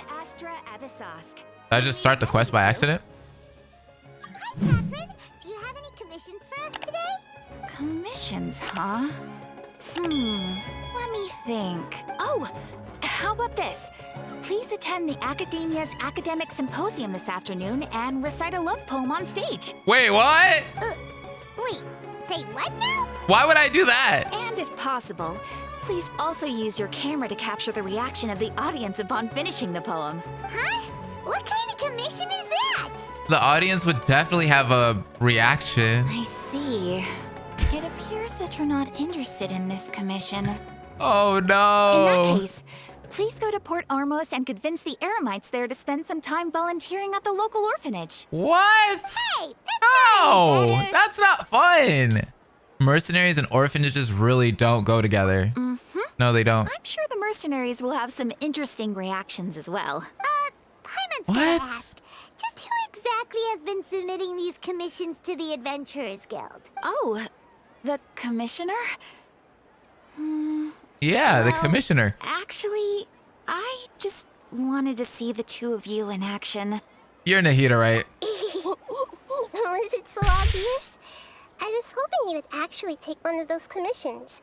Did I just start the quest by accident? Hi, Catherine. Do you have any commissions for us today? Commissions, huh? Let me think. Oh, how about this? Please attend the Academia's Academic Symposium this afternoon and recite a love poem on stage. Wait, what? Wait, say what now? Why would I do that? And if possible, please also use your camera to capture the reaction of the audience upon finishing the poem. Huh? What kind of commission is that? The audience would definitely have a reaction. I see. It appears that you're not interested in this commission. Oh In no. that case, please go to Port Armos and convince the Eremites there to spend some time volunteering at the local orphanage. What? Hey, No, better. that's not fun. Mercenaries and orphanages really don't go together. No, they don't. I'm sure the mercenaries will have some interesting reactions as well. Hyman's What? gonna ask. Just who exactly has been submitting these commissions to the Adventurers Guild? Oh, the commissioner? Yeah, the Well, commissioner. Actually, I just wanted to see the two of you in action. You're Nahida, right? Was it so obvious? I was hoping you would actually take one of those commissions.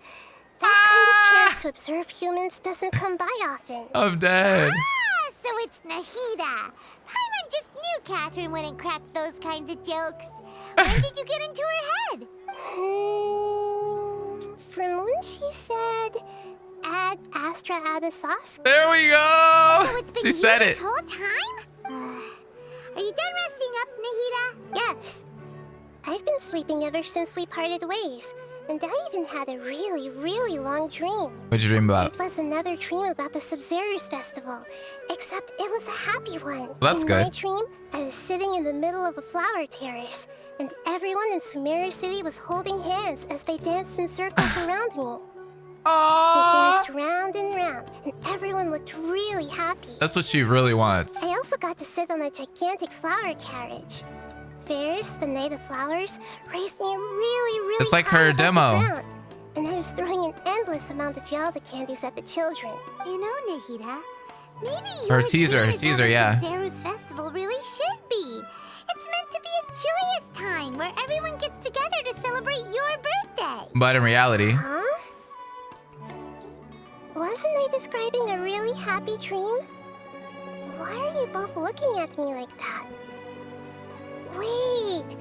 That kind of chance to observe humans doesn't come by often. I'm dead. Ah, so it's Nahida. Hyman just knew Catherine wouldn't crack those kinds of jokes. When did you get into her head? From when she said, "Ad Astra Abyssos." There we go. So it's been She you said this it. whole time? Are you done resting up, Nahida? Yes. I've been sleeping ever since we parted ways. And I even had a really, really long dream. What'd you dream about? It was another dream about the Sub-Zero's festival, except it was a happy one. Well, that's in good. my dream, I was sitting in the middle of a flower terrace, and everyone in Sumeru City was holding hands as they danced in circles around me. They Aww. danced round and round, and everyone looked really happy. That's what she really wants. I also got to sit on a gigantic flower carriage. Ferris, the Knight of Flowers, raised me really It's like high her above the demo. ground, and I was throwing an endless amount of Yalda candies at the children. You know, Nahida, maybe Her teaser, yeah. Zeru's festival really should be. It's meant to be a joyous time where everyone gets together to celebrate your birthday. But in reality, Huh? Wasn't I describing a really happy dream? Why are you both looking at me like that? Wait,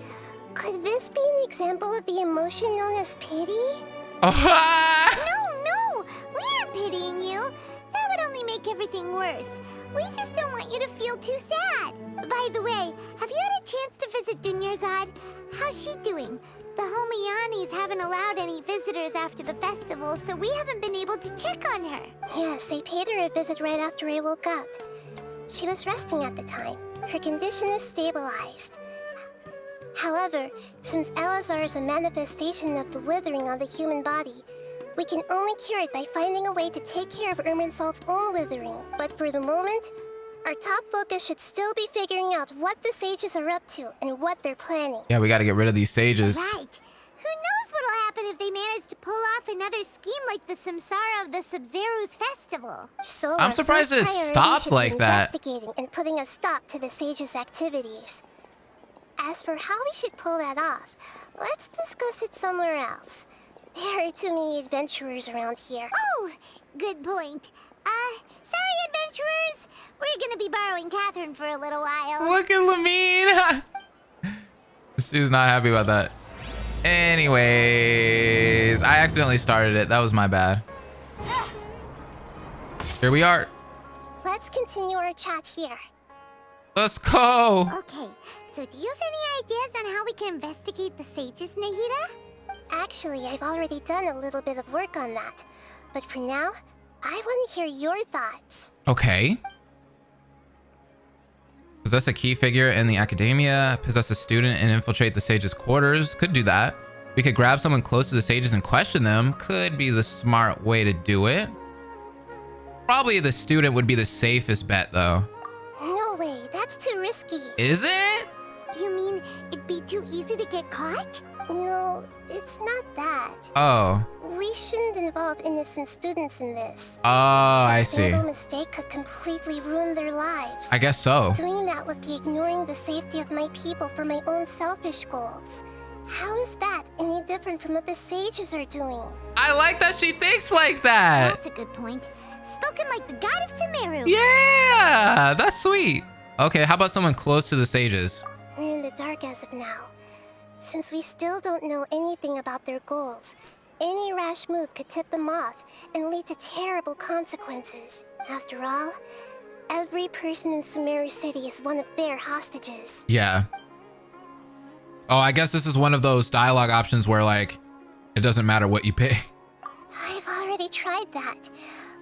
could this be an example of the emotion known as pity? No, we aren't pitying you. That would only make everything worse. We just don't want you to feel too sad. By the way, have you had a chance to visit Dunyarzad? How's she doing? The Homiyanis haven't allowed any visitors after the festival, so we haven't been able to check on her. Yes, I paid her a visit right after I woke up. She was resting at the time. Her condition is stabilized. However, since Elazar is a manifestation of the withering on the human body, we can only cure it by finding a way to take care of Irminsul's own withering. But for the moment, our top focus should still be figuring out what the sages are up to and what they're planning. yeah, we gotta get rid of these sages. Right. Who knows what'll happen if they manage to pull off another scheme like the Samsara of the Sub-Zero's festival. So I'm our surprised first it priority stopped should be like that. Investigating and putting a stop to the sages' activities. As for how we should pull that off, let's discuss it somewhere else. There are too many adventurers around here. Oh, good point. Sorry, adventurers. We're gonna be borrowing Catherine for a little while. Look at Lamine. She's not happy about that. Anyways, I accidentally started it. That was my bad. Here we are. Let's continue our chat here. Let's go. Okay, so do you have any ideas on how we can investigate the sages, Nahida? Actually, I've already done a little bit of work on that. But for now, I want to hear your thoughts. Okay. Possess a key figure in the academia. Possess a student and infiltrate the sages' quarters. Could do that. We could grab someone close to the sages and question them. Could be the smart way to do it. Probably the student would be the safest bet, though. No way, that's too risky. Is it? You mean it'd be too easy to get caught? No, it's not that. Oh. We shouldn't involve innocent students in this. Oh, I see. A single mistake could completely ruin their lives. I guess so. Doing that would be ignoring the safety of my people for my own selfish goals. How is that any different from what the sages are doing? I like that she thinks like that. That's a good point. Spoken like the god of Sumeru. Yeah, that's sweet. Okay, how about someone close to the sages? We're in the dark as of now. Since we still don't know anything about their goals, any rash move could tip them off and lead to terrible consequences. After all, every person in Sumeru City is one of their hostages. Yeah. Oh, I guess this is one of those dialogue options where, like, it doesn't matter what you pay. I've already tried that,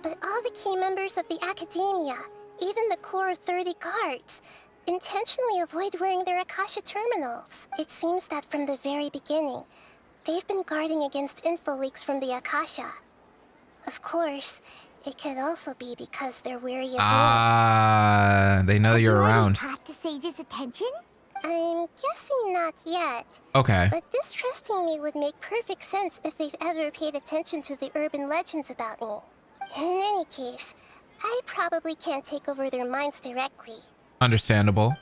but all the key members of the Academia, even the core 30 guards, intentionally avoid wearing their Akasha terminals. It seems that from the very beginning, they've been guarding against info leaks from the Akasha. Of course, it could also be because they're wary of They know you're around. Have you already caught the sage's attention? I'm guessing not yet. Okay. But distrusting me would make perfect sense if they've ever paid attention to the urban legends about me. In any case, I probably can't take over their minds directly. Understandable.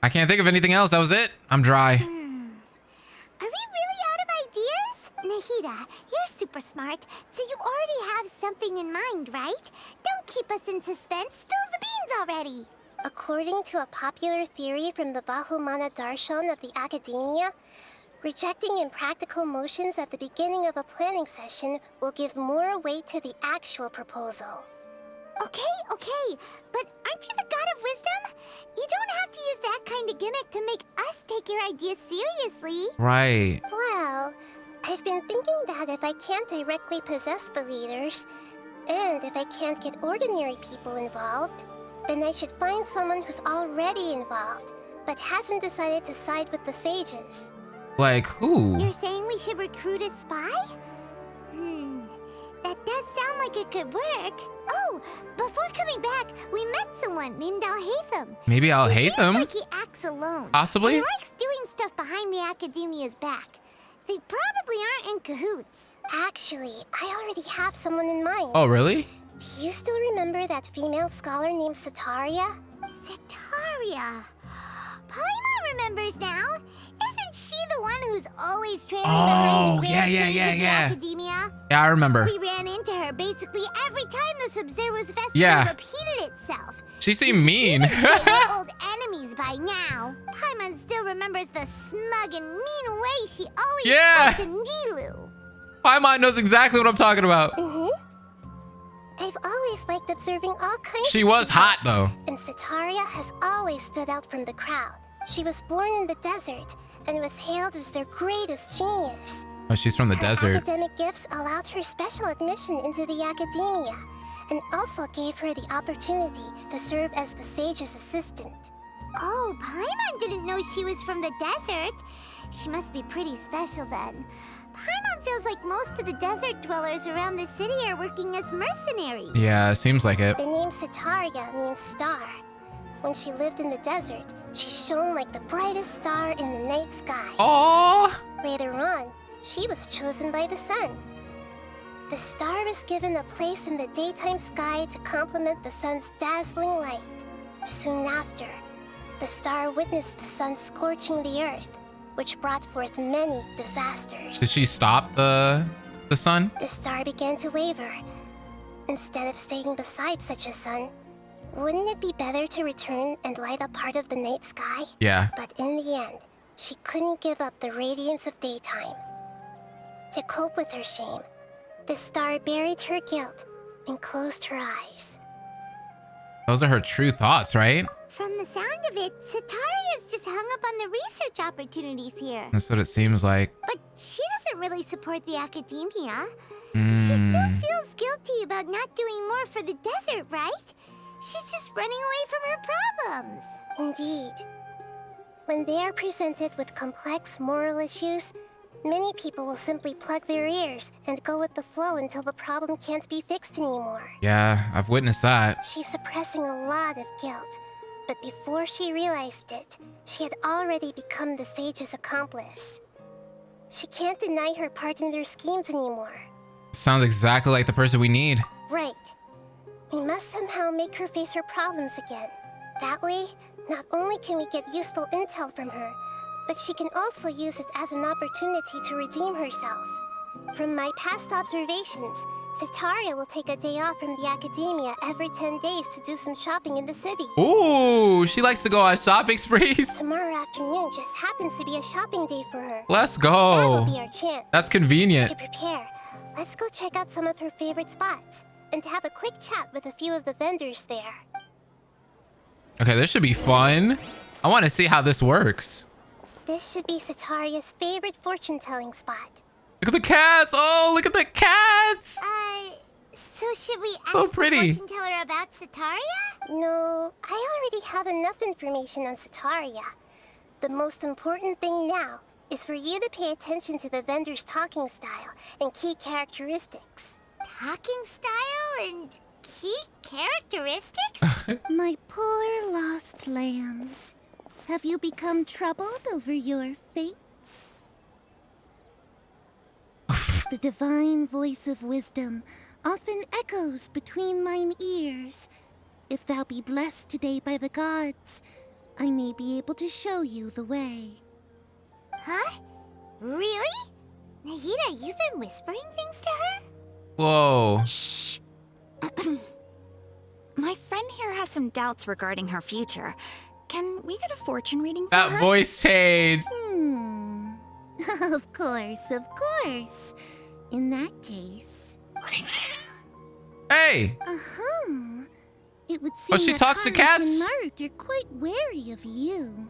I can't think of anything else. That was it. I'm dry. Are we really out of ideas? Nahida, you're super smart, so you already have something in mind, right? Don't keep us in suspense. Spill the beans already. According to a popular theory from the Vahumana Darshan of the Academia, rejecting impractical motions at the beginning of a planning session will give more weight to the actual proposal. Okay, but aren't you the god of wisdom? You don't have to use that kind of gimmick to make us take your ideas seriously. Right. Well, I've been thinking that if I can't directly possess the leaders, and if I can't get ordinary people involved, then I should find someone who's already involved, but hasn't decided to side with the sages. Like who? You're saying we should recruit a spy? That does sound like it could work. Oh, before coming back, we met someone named Al-Haytham. Maybe Al-Haytham? Seems like he acts alone. Possibly? And he likes doing stuff behind the Academia's back. They probably aren't in cahoots. Actually, I already have someone in mind. Oh, really? Do you still remember that female scholar named Setaria? Setaria. Paimon remembers now. Isn't she the one who's always trailing behind the yeah. Academia? Yeah, I remember. We ran into her basically every time the Sub-Zero's festival repeated itself. She seemed mean. We're old enemies by now. Paimon still remembers the smug and mean way she always spoke to Nilu. Paimon knows exactly what I'm talking about. I've always liked observing all kinds She of was people. hot, though. And Setaria has always stood out from the crowd. She was born in the desert and was hailed as their greatest genius. Oh, she's from the Her desert. academic gifts allowed her special admission into the Academia, and also gave her the opportunity to serve as the sage's assistant. Oh, Paimon didn't know she was from the desert. She must be pretty special then. Paimon feels like most of the desert dwellers around the city are working as mercenaries. Yeah, seems like it. The name Setaria means star. When she lived in the desert, she shone like the brightest star in the night sky. Aww. Later on, she was chosen by the sun. The star was given a place in the daytime sky to complement the sun's dazzling light. Soon after, the star witnessed the sun scorching the earth, which brought forth many disasters. Did she stop the sun? The star began to waver. Instead of staying beside such a sun, wouldn't it be better to return and light up part of the night sky? Yeah. But in the end, she couldn't give up the radiance of daytime. To cope with her shame, the star buried her guilt and closed her eyes. Those are her true thoughts, right? From the sound of it, Setaria's just hung up on the research opportunities here. That's what it seems like. But she doesn't really support the Academia. She still feels guilty about not doing more for the desert, right? She's just running away from her problems. Indeed. When they are presented with complex moral issues, many people will simply plug their ears and go with the flow until the problem can't be fixed anymore. Yeah, I've witnessed that. She's suppressing a lot of guilt, But before she realized it, she had already become the Sage's accomplice. She can't deny her part in their schemes anymore. Sounds exactly like the person we need. Right. We must somehow make her face her problems again. That way, not only can we get useful intel from her, but she can also use it as an opportunity to redeem herself. From my past observations, Setaria will take a day off from the academia every 10 days to do some shopping in the city. Ooh, she likes to go on shopping sprees. Tomorrow afternoon just happens to be a shopping day for her. Let's That'll go. be our chance. That's convenient. To prepare, let's go check out some of her favorite spots and have a quick chat with a few of the vendors there. Okay, this should be fun. I want to see how this works. This should be Setaria's favorite fortune-telling spot. Look at the cats. Oh, look at the cats. So should we ask So pretty. the fortune teller about Setaria? No, I already have enough information on Setaria. The most important thing now is for you to pay attention to the vendor's talking style and key characteristics. Talking style and key characteristics? My poor lost lambs. Have you become troubled over your fates? The divine voice of wisdom often echoes between mine ears. If thou be blessed today by the gods, I may be able to show you the way. Huh? Really? Nahida, you've been whispering things to her? Whoa. Shh. My friend here has some doubts regarding her future. Can we get a fortune reading for her? That voice change. Of course, of course. In that case... Hey. Uh-huh. It would seem Oh, she that talks to Haruka cats? and Marut are quite wary of you.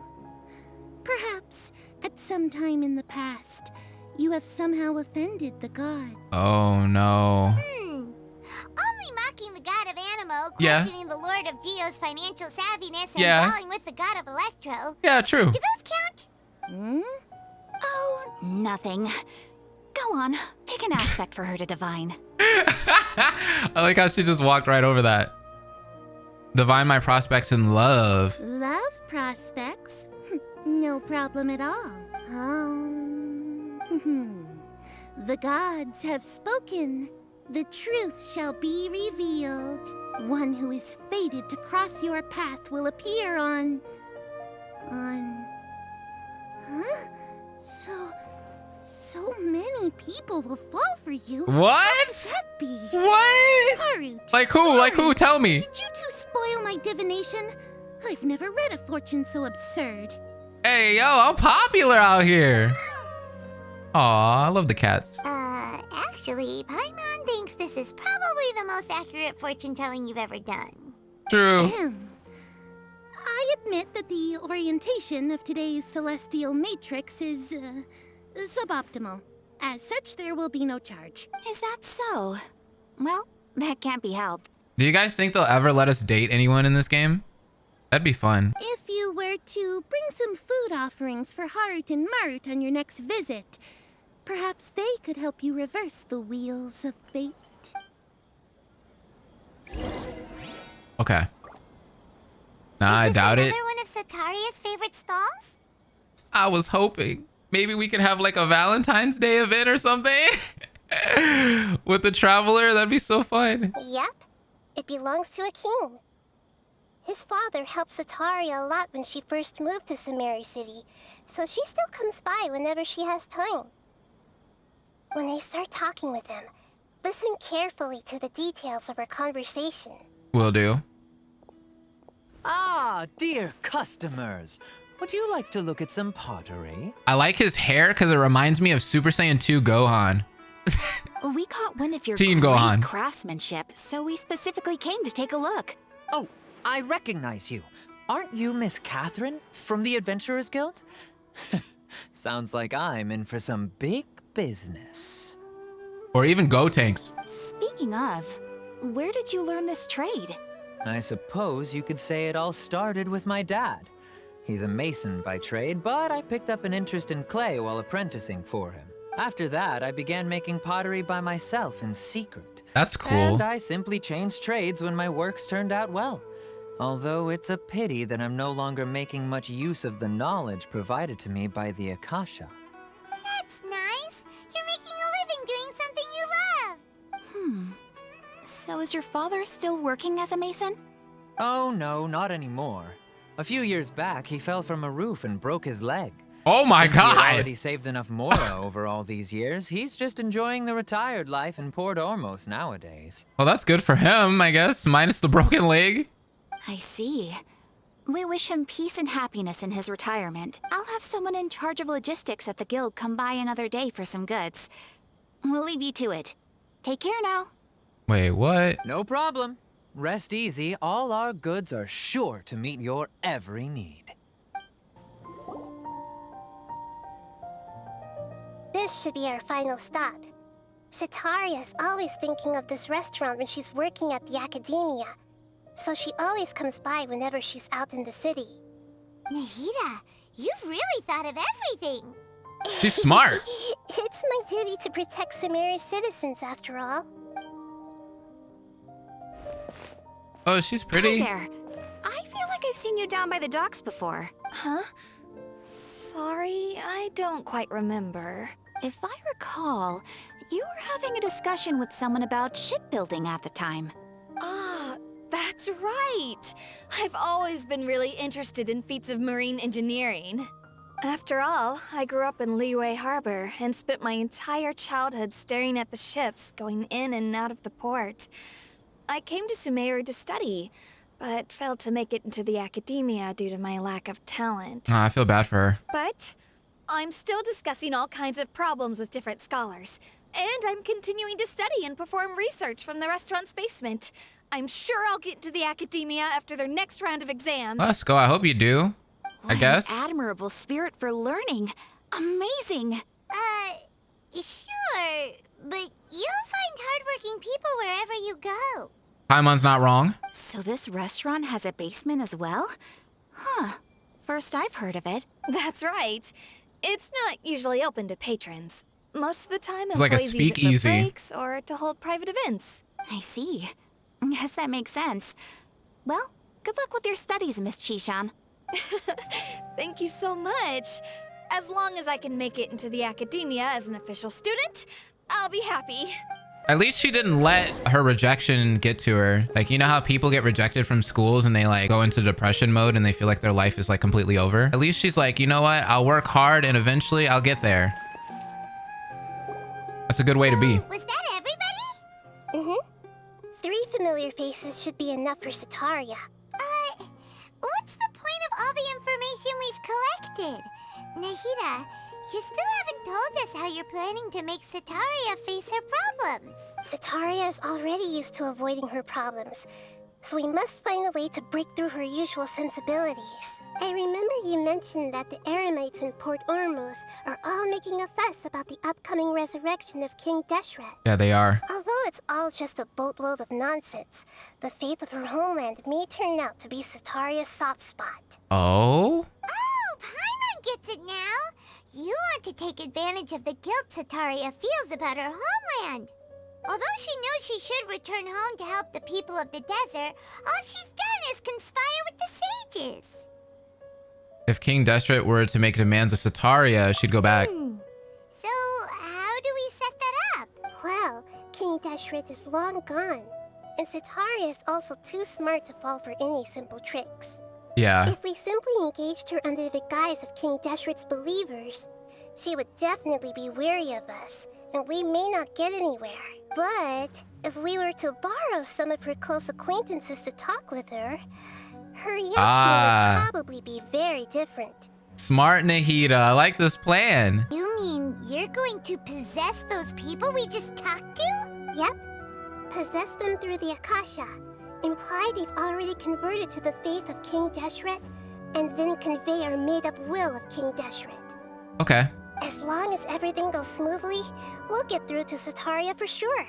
Perhaps, at some time in the past, you have somehow offended the gods. Oh, no. Only mocking the god of Animo, Yeah. questioning the lord of Geo's financial savviness, and Yeah. brawling with the god of Electro. Yeah, true. Do those count? Hmm? Oh, nothing. Go on, pick an aspect for her to divine. I like how she just walked right over that. Divine my prospects in love. Love prospects? No problem at all. The gods have spoken. The truth shall be revealed. One who is fated to cross your path will appear on... Huh? So many people will fall for you. What? That be? What? Harut. Like who? Like who? Tell me. Did you two spoil my divination? I've never read a fortune so absurd. Hey, yo, I'm popular out here. Aw, I love the cats. Actually, Paimon thinks this is probably the most accurate fortune-telling you've ever done. True. I admit that the orientation of today's celestial matrix is, suboptimal. As such, there will be no charge. Is that so? Well, that can't be helped. Do you guys think they'll ever let us date anyone in this game? That'd be fun. If you were to bring some food offerings for Harut and Marut on your next visit, perhaps they could help you reverse the wheels of fate. Okay. Nah, I doubt it. Another one of Setaria's favorite stalls? I was hoping. Maybe we could have like a Valentine's Day event or something. With the Traveler, that'd be so fun. Yep. It belongs to a king. His father helped Setaria a lot when she first moved to Sumeru City, so she still comes by whenever she has time. When I start talking with him, listen carefully to the details of our conversation. Will do. Ah, dear customers. Would you like to look at some pottery? I like his hair because it reminds me of Super Saiyan 2 Gohan. We caught wind of your Teen great Gohan. craftsmanship, so we specifically came to take a look. Oh, I recognize you. Aren't you Miss Catherine from the Adventurers Guild? Sounds like I'm in for some big business. Or even Go Tanks. Speaking of, where did you learn this trade? I suppose you could say it all started with my dad. He's a mason by trade, but I picked up an interest in clay while apprenticing for him. After that, I began making pottery by myself in secret. That's cool. And I simply changed trades when my works turned out well. Although it's a pity that I'm no longer making much use of the knowledge provided to me by the Akasha. That's nice. You're making a living doing something you love. So is your father still working as a mason? Oh no, not anymore. A few years back, he fell from a roof and broke his leg. Oh my Since he had god. already saved enough mora over all these years, he's just enjoying the retired life in Port Ormos nowadays. Well, that's good for him, I guess, minus the broken leg. I see. We wish him peace and happiness in his retirement. I'll have someone in charge of logistics at the guild come by another day for some goods. We'll leave you to it. Take care now. Wait, what? No problem. Rest easy, all our goods are sure to meet your every need. This should be our final stop. Setaria's always thinking of this restaurant when she's working at the academia, so she always comes by whenever she's out in the city. Nahida, you've really thought of everything. She's smart. It's my duty to protect Sumeru's citizens, after all. Oh, she's pretty. Hi there. I feel like I've seen you down by the docks before. Huh? Sorry, I don't quite remember. If I recall, you were having a discussion with someone about shipbuilding at the time. Ah, that's right. I've always been really interested in feats of marine engineering. After all, I grew up in Liyue Harbor and spent my entire childhood staring at the ships going in and out of the port. I came to Sumeru to study, but failed to make it into the academia due to my lack of talent. Oh, I feel bad for her. But I'm still discussing all kinds of problems with different scholars, and I'm continuing to study and perform research from the restaurant's basement. I'm sure I'll get into the academia after their next round of exams. Let's go. I hope you do. I What guess. an admirable spirit for learning. Amazing. Sure, but you'll find hardworking people wherever you go. Paimon's not wrong. So this restaurant has a basement as well? Huh. First I've heard of it. That's right. It's not usually open to patrons. Most of the time, It's like a employees use it for speakeasy. breaks or to hold private events. I see. Guess that makes sense. Well, good luck with your studies, Miss Chishan. Thank you so much. As long as I can make it into the academia as an official student, I'll be happy. At least she didn't let her rejection get to her. Like, you know how people get rejected from schools and they like go into depression mode and they feel like their life is like completely over? At least she's like, you know what? I'll work hard and eventually I'll get there. That's a good way to be. Was that everybody? 3 familiar faces should be enough for Setaria. What's the point of all the information we've collected? Nahida, you still haven't told us how you're planning to make Setaria face her problems. Setaria is already used to avoiding her problems, so we must find a way to break through her usual sensibilities. I remember you mentioned that the Eremites in Port Ormos are all making a fuss about the upcoming resurrection of King Deshret. Yeah, they are. Although it's all just a boatload of nonsense, the fate of her homeland may turn out to be Setaria's soft spot. Oh? Oh, Paimon gets it now. You want to take advantage of the guilt Setaria feels about her homeland. Although she knows she should return home to help the people of the desert, all she's done is conspire with the sages. If King Deshret were to make demands of Setaria, she'd go back. So, how do we set that up? Well, King Deshret is long gone, and Setaria is also too smart to fall for any simple tricks. Yeah. If we simply engaged her under the guise of King Deshret's believers, she would definitely be wary of us, and we may not get anywhere. But if we were to borrow some of her close acquaintances to talk with her, her reaction would probably be very different. Smart Nahida. I like this plan. You mean you're going to possess those people we just talked to? Yep. Possess them through the Akasha. Imply they've already converted to the faith of King Deshret, and then convey our made-up will of King Deshret. Okay. As long as everything goes smoothly, we'll get through to Setaria for sure.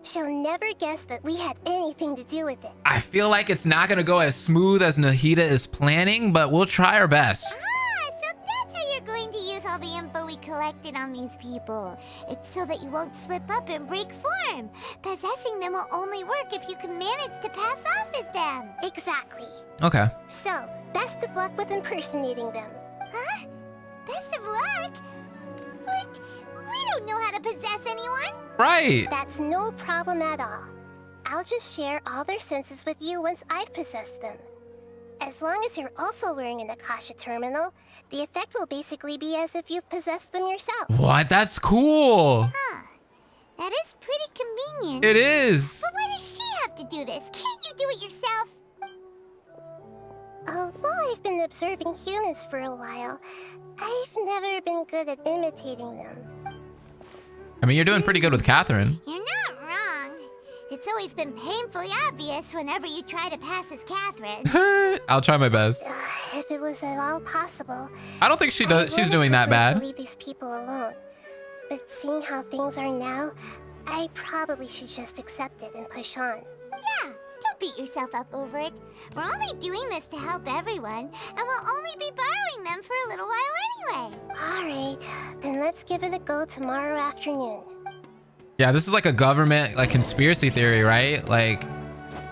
She'll never guess that we had anything to do with it. I feel like it's not going to go as smooth as Nahida is planning, but we'll try our best. Ah, so that's how you're going to use all the info we collected on these people. It's so that you won't slip up and break form. Possessing them will only work if you can manage to pass off as them. Exactly. Okay. So, best of luck with impersonating them. Huh? Best of luck? But we don't know how to possess anyone. Right. That's no problem at all. I'll just share all their senses with you once I've possessed them. As long as you're also wearing an Akasha terminal, the effect will basically be as if you've possessed them yourself. What? That's cool. Huh. That is pretty convenient. It is. But why does she have to do this? Can't you do it yourself? Although I've been observing humans for a while, I've never been good at imitating them. I mean, you're doing pretty good with Catherine. You're not wrong. It's always been painfully obvious whenever you try to pass as Catherine. I'll try my best. If it was at all possible, I don't think she I does. She's would've doing that preferred bad. to leave these people alone. But seeing how things are now, I probably should just accept it and push on. Yeah, don't beat yourself up over it. We're only doing this to help everyone, and we'll only be borrowing them for a little while anyway. Alright, then let's give it a go tomorrow afternoon. Yeah, this is like a government like conspiracy theory, right? Like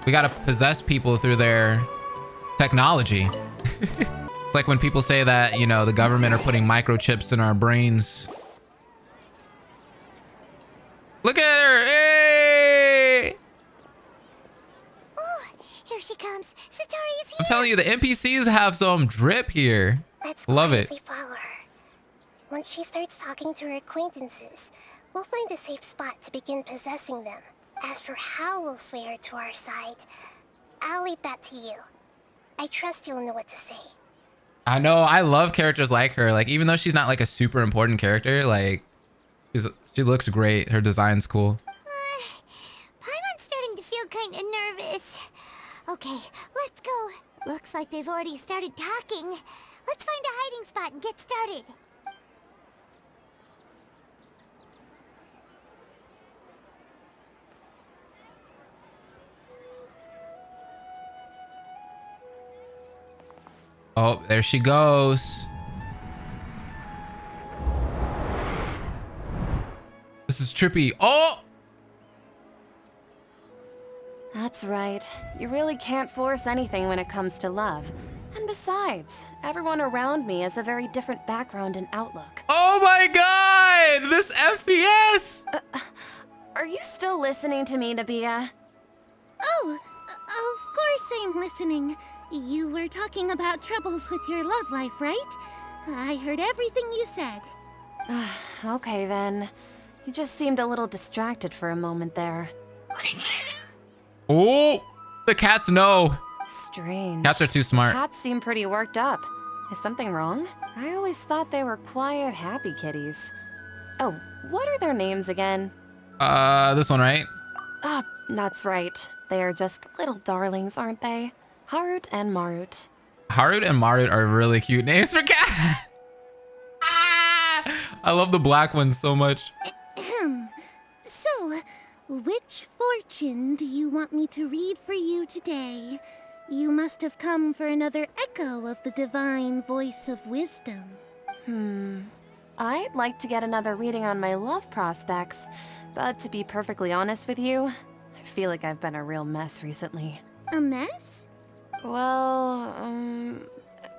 we gotta possess people through their technology. It's like when people say that, you know, the government are putting microchips in our brains. Look at her! Hey! Oh, here she comes. Setaria is here. I'm telling you, the NPCs have some drip here. Let's Love it. quietly follow her. Once she starts talking to her acquaintances, we'll find a safe spot to begin possessing them. As for how we'll sway her to our side, I'll leave that to you. I trust you'll know what to say. I know, I love characters like her. Like, even though she's not like a super important character, like, she looks great. Her design's cool. Paimon's starting to feel kind of nervous. Okay, let's go. Looks like they've already started talking. Let's find a hiding spot and get started. Oh, there she goes. This is trippy. Oh! That's right. You really can't force anything when it comes to love. And besides, everyone around me has a very different background and outlook. Oh my god! This FPS! Are you still listening to me, Nabia? Oh, of course I'm listening. You were talking about troubles with your love life, right? I heard everything you said. Okay then. You just seemed a little distracted for a moment there. Oh! The cats know. Strange. Cats are too smart. Cats seem pretty worked up. Is something wrong? I always thought they were quiet, happy kitties. Oh, what are their names again? This one, right? Ah, that's right. They are just little darlings, aren't they? Harut and Marut. Harut and Marut are really cute names for cats. I love the black one so much. So, which fortune do you want me to read for you today? You must have come for another echo of the divine voice of wisdom. I'd like to get another reading on my love prospects, but to be perfectly honest with you, I feel like I've been a real mess recently. A mess? Well,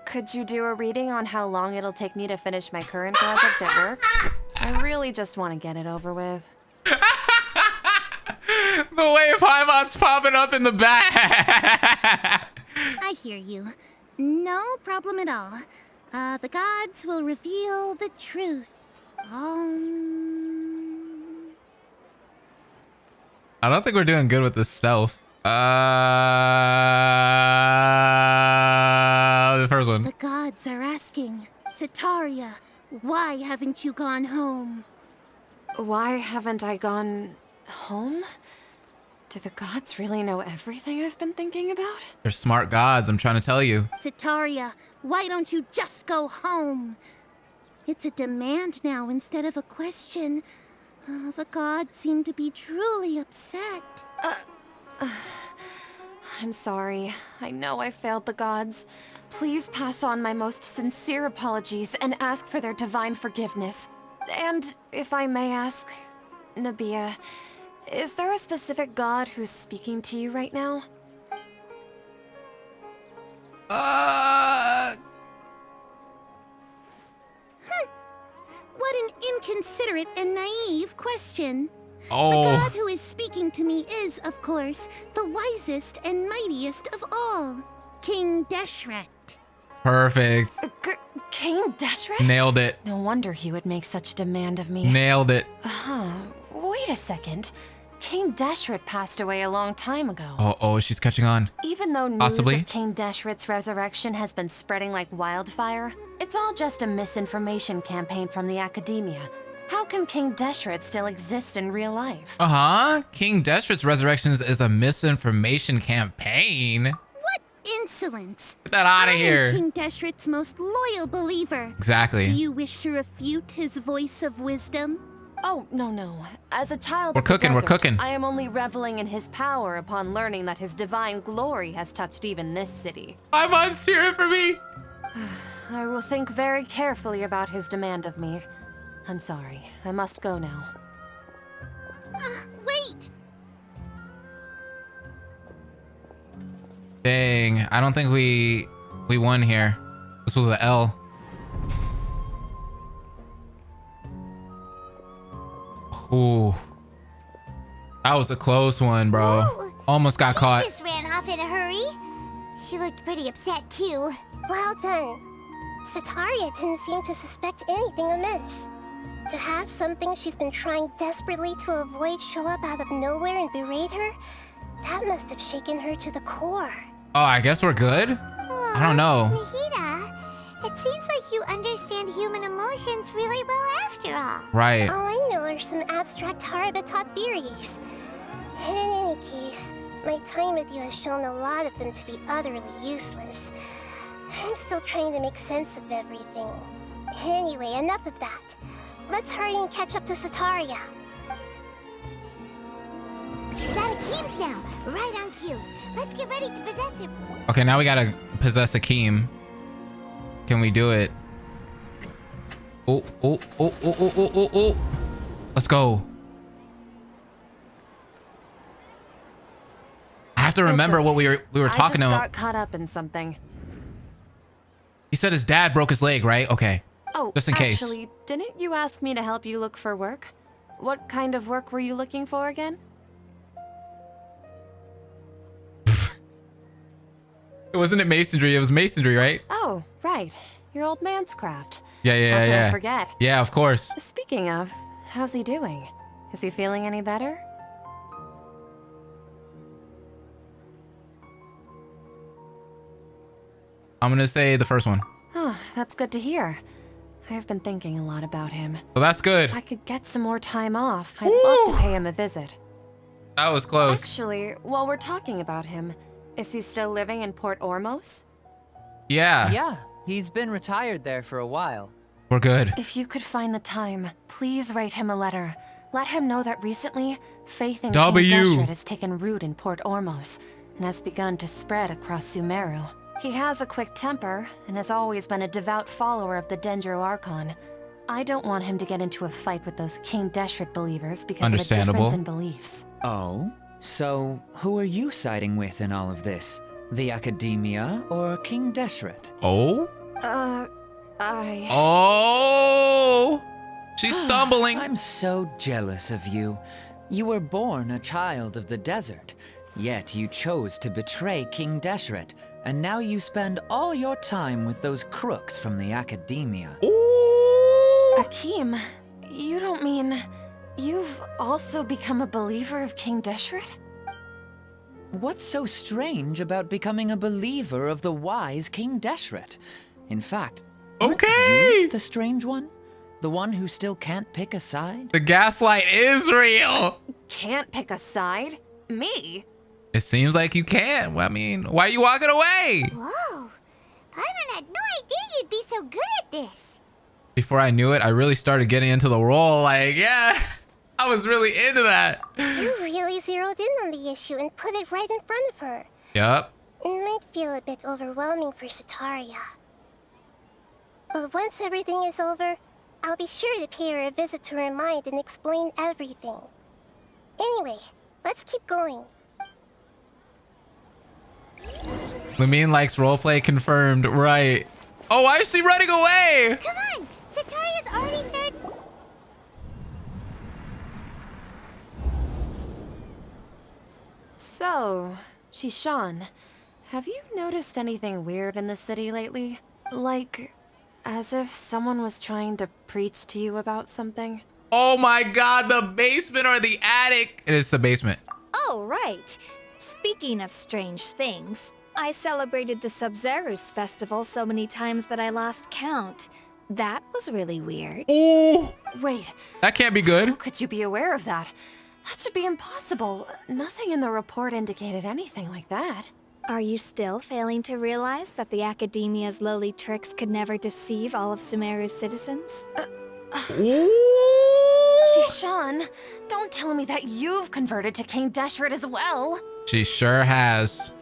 could you do a reading on how long it'll take me to finish my current project at work? I really just want to get it over with. The way Paimon's popping up in the back. I hear you. No problem at all. The gods will reveal the truth. I don't think we're doing good with this stealth. The first one. The gods are asking, Setaria, why haven't you gone home? Why haven't I gone home? Do the gods really know everything I've been thinking about? They're smart gods, I'm trying to tell you. Setaria, why don't you just go home? It's a demand now instead of a question. The gods seem to be truly upset. I'm sorry. I know I failed the gods. Please pass on my most sincere apologies and ask for their divine forgiveness. And if I may ask, Nabia, is there a specific god who's speaking to you right now? What an inconsiderate and naive question. Oh. The god who is speaking to me is, of course, the wisest and mightiest of all, King Deshret. Perfect. King Deshret? Nailed it. No wonder he would make such demand of me. Nailed it. Wait a second. King Deshret passed away a long time ago. Oh, she's catching on. Even though news Possibly. of King Deshret's resurrection has been spreading like wildfire, it's all just a misinformation campaign from the academia. How can King Deshret still exist in real life? King Deshret's resurrection is a misinformation campaign. What insolence! Get that out of I here. am King Deshret's most loyal believer. Exactly. Do you wish to refute his voice of wisdom? Oh, no. As a child We're of the cooking, we're desert, cooking. I am only reveling in his power upon learning that his divine glory has touched even this city. My mom's cheering for me. I will think very carefully about his demand of me. I'm sorry. I must go now. Wait! Dang, I don't think we won here. This was an L. Ooh. That was a close one, bro. Whoa. Almost got caught. She just ran off in a hurry. She looked pretty upset, too. Well done. Setaria didn't seem to suspect anything amiss. To have something she's been trying desperately to avoid show up out of nowhere and berate her, that must have shaken her to the core. Oh, I guess we're good? I don't know. Nahida, it seems like you understand human emotions really well after all. Right. All I know are some abstract Harabata theories. And in any case, my time with you has shown a lot of them to be utterly useless. I'm still trying to make sense of everything. Anyway, enough of that. Let's hurry and catch up to Setaria. He's out of Keem's now, right on cue. Let's get ready to possess him. Okay, now we gotta possess Akeem. Can we do it? Oh. Let's go. I have to remember what we were talking I just about. got caught up in something. He said his dad broke his leg, right? Okay. Oh, Just in case. actually, didn't you ask me to help you look for work? What kind of work were you looking for again? It wasn't masonry. It was masonry, right? Oh, right. Your old man's craft. Yeah. How could I forget? Yeah, of course. Speaking of, how's he doing? Is he feeling any better? I'm gonna say the first one. Oh, that's good to hear. I have been thinking a lot about him. Well, that's good. If I could get some more time off, I'd love to pay him a visit. That was close. Actually, while we're talking about him, is he still living in Port Ormos? Yeah. Yeah, he's been retired there for a while. We're good. If you could find the time, please write him a letter. Let him know that recently, faith in W. King Deshret has taken root in Port Ormos and has begun to spread across Sumeru. He has a quick temper and has always been a devout follower of the Dendro Archon. I don't want him to get into a fight with those King Deshret believers because of a Understandable. difference in beliefs. Oh? So, who are you siding with in all of this? The Academia or King Deshret? Oh? I... She's stumbling. I'm so jealous of you. You were born a child of the desert, yet you chose to betray King Deshret, and now you spend all your time with those crooks from the Academia. Akeem, you don't mean... You've also become a believer of King Deshret? What's so strange about becoming a believer of the wise King Deshret? In fact, aren't Okay. you the strange one? The one who still can't pick a side? The gaslight is real. Can't pick a side? Me? It seems like you can. Well, I mean, why are you walking away? Whoa. Paimon had no idea you'd be so good at this. Before I knew it, I really started getting into the role. Like, yeah, I was really into that. You really zeroed in on the issue and put it right in front of her. Yup. It might feel a bit overwhelming for Setaria. But once everything is over, I'll be sure to pay her a visit to her mind and explain everything. Anyway, let's keep going. Lamine likes roleplay confirmed. Right. Oh, why is she running away? Come on! Setaria's already started... So, Shishan, have you noticed anything weird in the city lately? Like, as if someone was trying to preach to you about something? Oh my god, the basement or the attic. It's the basement. Oh, right. Speaking of strange things, I celebrated the Sub-Zerus festival so many times that I lost count. That was really weird. Ooh, Wait, that can't be good. how could you be aware of that? That should be impossible. Nothing in the report indicated anything like that. Are you still failing to realize that the Academia's lowly tricks could never deceive all of Sumeru's citizens? Shishan, don't tell me that you've converted to King Deshret as well. She sure has.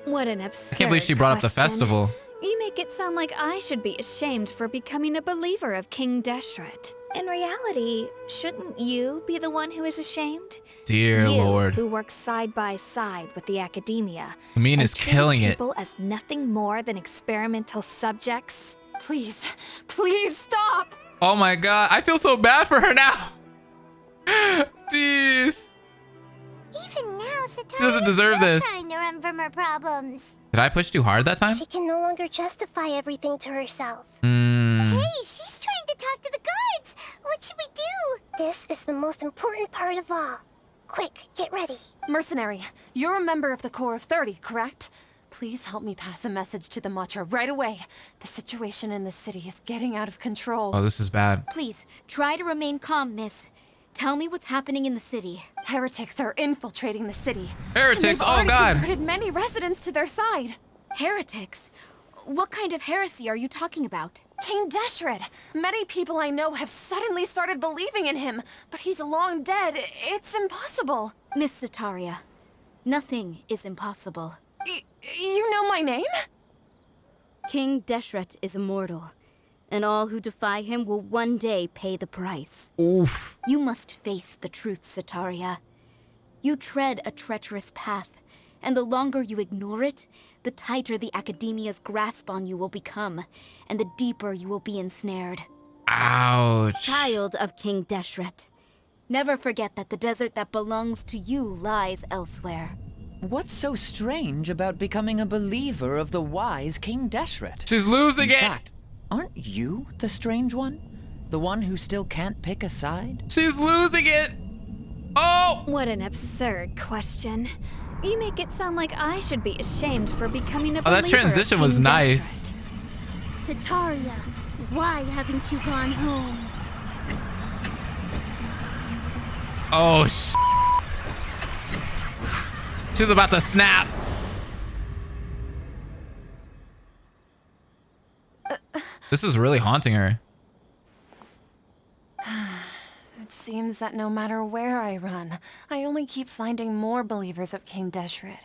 What an absurd I can't believe she brought up the question. festival. You make it sound like I should be ashamed for becoming a believer of King Deshret. In reality, shouldn't you be the one who is ashamed? Dear you, Lord. who works side by side with the Academia. Lamine and is treat killing it. people as nothing more than experimental subjects. Please, please stop! Oh my god, I feel so bad for her now. Jeez. Even now, Setaria's doesn't deserve still this. trying to run from her problems. Did I push too hard that time? She can no longer justify everything to herself. Hmm. Hey, she's trying to talk to the guards. What should we do? This is the most important part of all. Quick, get ready. Mercenary, you're a member of the Corps of 30, correct? Please help me pass a message to the Matcha right away. The situation in the city is getting out of control. Oh, this is bad. Please, try to remain calm, miss. Tell me what's happening in the city. Heretics are infiltrating the city. Heretics? And they've Oh already god. converted many residents to their side. Heretics? What kind of heresy are you talking about? King Deshret. Many people I know have suddenly started believing in him, but he's long dead. It's impossible. Miss Setaria, nothing is impossible. You know my name? King Deshret is immortal, and all who defy him will one day pay the price. Oof. You must face the truth, Setaria. You tread a treacherous path, and the longer you ignore it, the tighter the Academia's grasp on you will become, and the deeper you will be ensnared. Ouch. Child of King Deshret, never forget that the desert that belongs to you lies elsewhere. What's so strange about becoming a believer of the wise King Deshret? She's losing In it. fact, aren't you the strange one? The one who still can't pick a side? She's losing it. Oh. What an absurd question. You make it sound like I should be ashamed for becoming a Oh, that believer of transition was King nice. Deshret. Setaria, why haven't you gone home? Oh, she's about to snap. This is really haunting her. It seems that no matter where I run, I only keep finding more believers of King Deshret.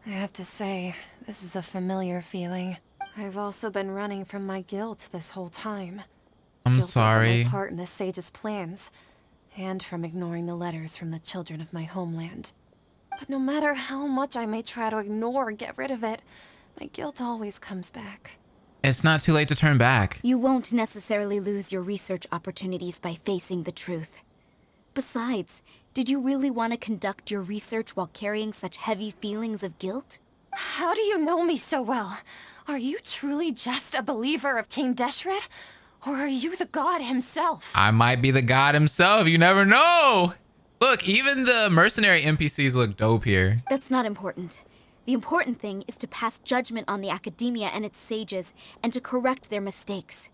I have to say, this is a familiar feeling. I've also been running from my guilt this whole time. I'm Guilt over sorry. my part in the Sage's plans, and from ignoring the letters from the children of my homeland. But no matter how much I may try to ignore or get rid of it, my guilt always comes back. It's not too late to turn back. You won't necessarily lose your research opportunities by facing the truth. Besides, did you really want to conduct your research while carrying such heavy feelings of guilt? How do you know me so well? Are you truly just a believer of King Deshret? Or are you the god himself? I might be the god himself. You never know. Look, even the mercenary NPCs look dope here. That's not important. The important thing is to pass judgment on the Academia and its sages, and to correct their mistakes.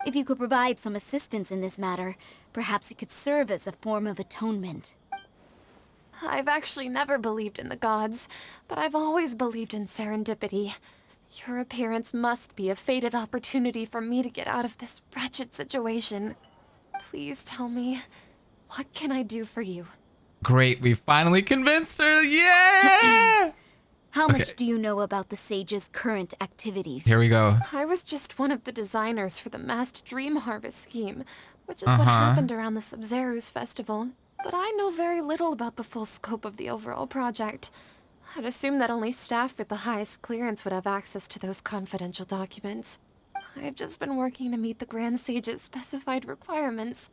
If you could provide some assistance in this matter, perhaps it could serve as a form of atonement. I've actually never believed in the gods, but I've always believed in serendipity. Your appearance must be a fated opportunity for me to get out of this wretched situation. Please tell me, what can I do for you? Great, we finally convinced her. Yeah! How Okay. much do you know about the Sage's current activities? Here we go. I was just one of the designers for the massed dream harvest scheme, which is what Uh-huh. happened around the Sub-Zero's festival. But I know very little about the full scope of the overall project. I'd assume that only staff with the highest clearance would have access to those confidential documents. I've just been working to meet the Grand Sage's specified requirements.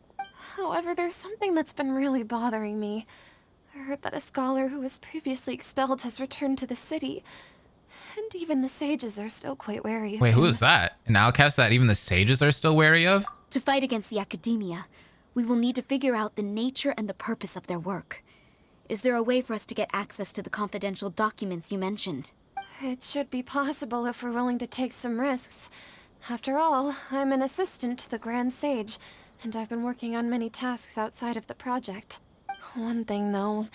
However, there's something that's been really bothering me. I heard that a scholar who was previously expelled has returned to the city, and even the sages are still quite wary of Wait, him. who is that? An outcast that even the sages are still wary of? To fight against the academia, we will need to figure out the nature and the purpose of their work. Is there a way for us to get access to the confidential documents you mentioned? It should be possible if we're willing to take some risks. After all, I'm an assistant to the Grand Sage, and I've been working on many tasks outside of the project. One thing, though,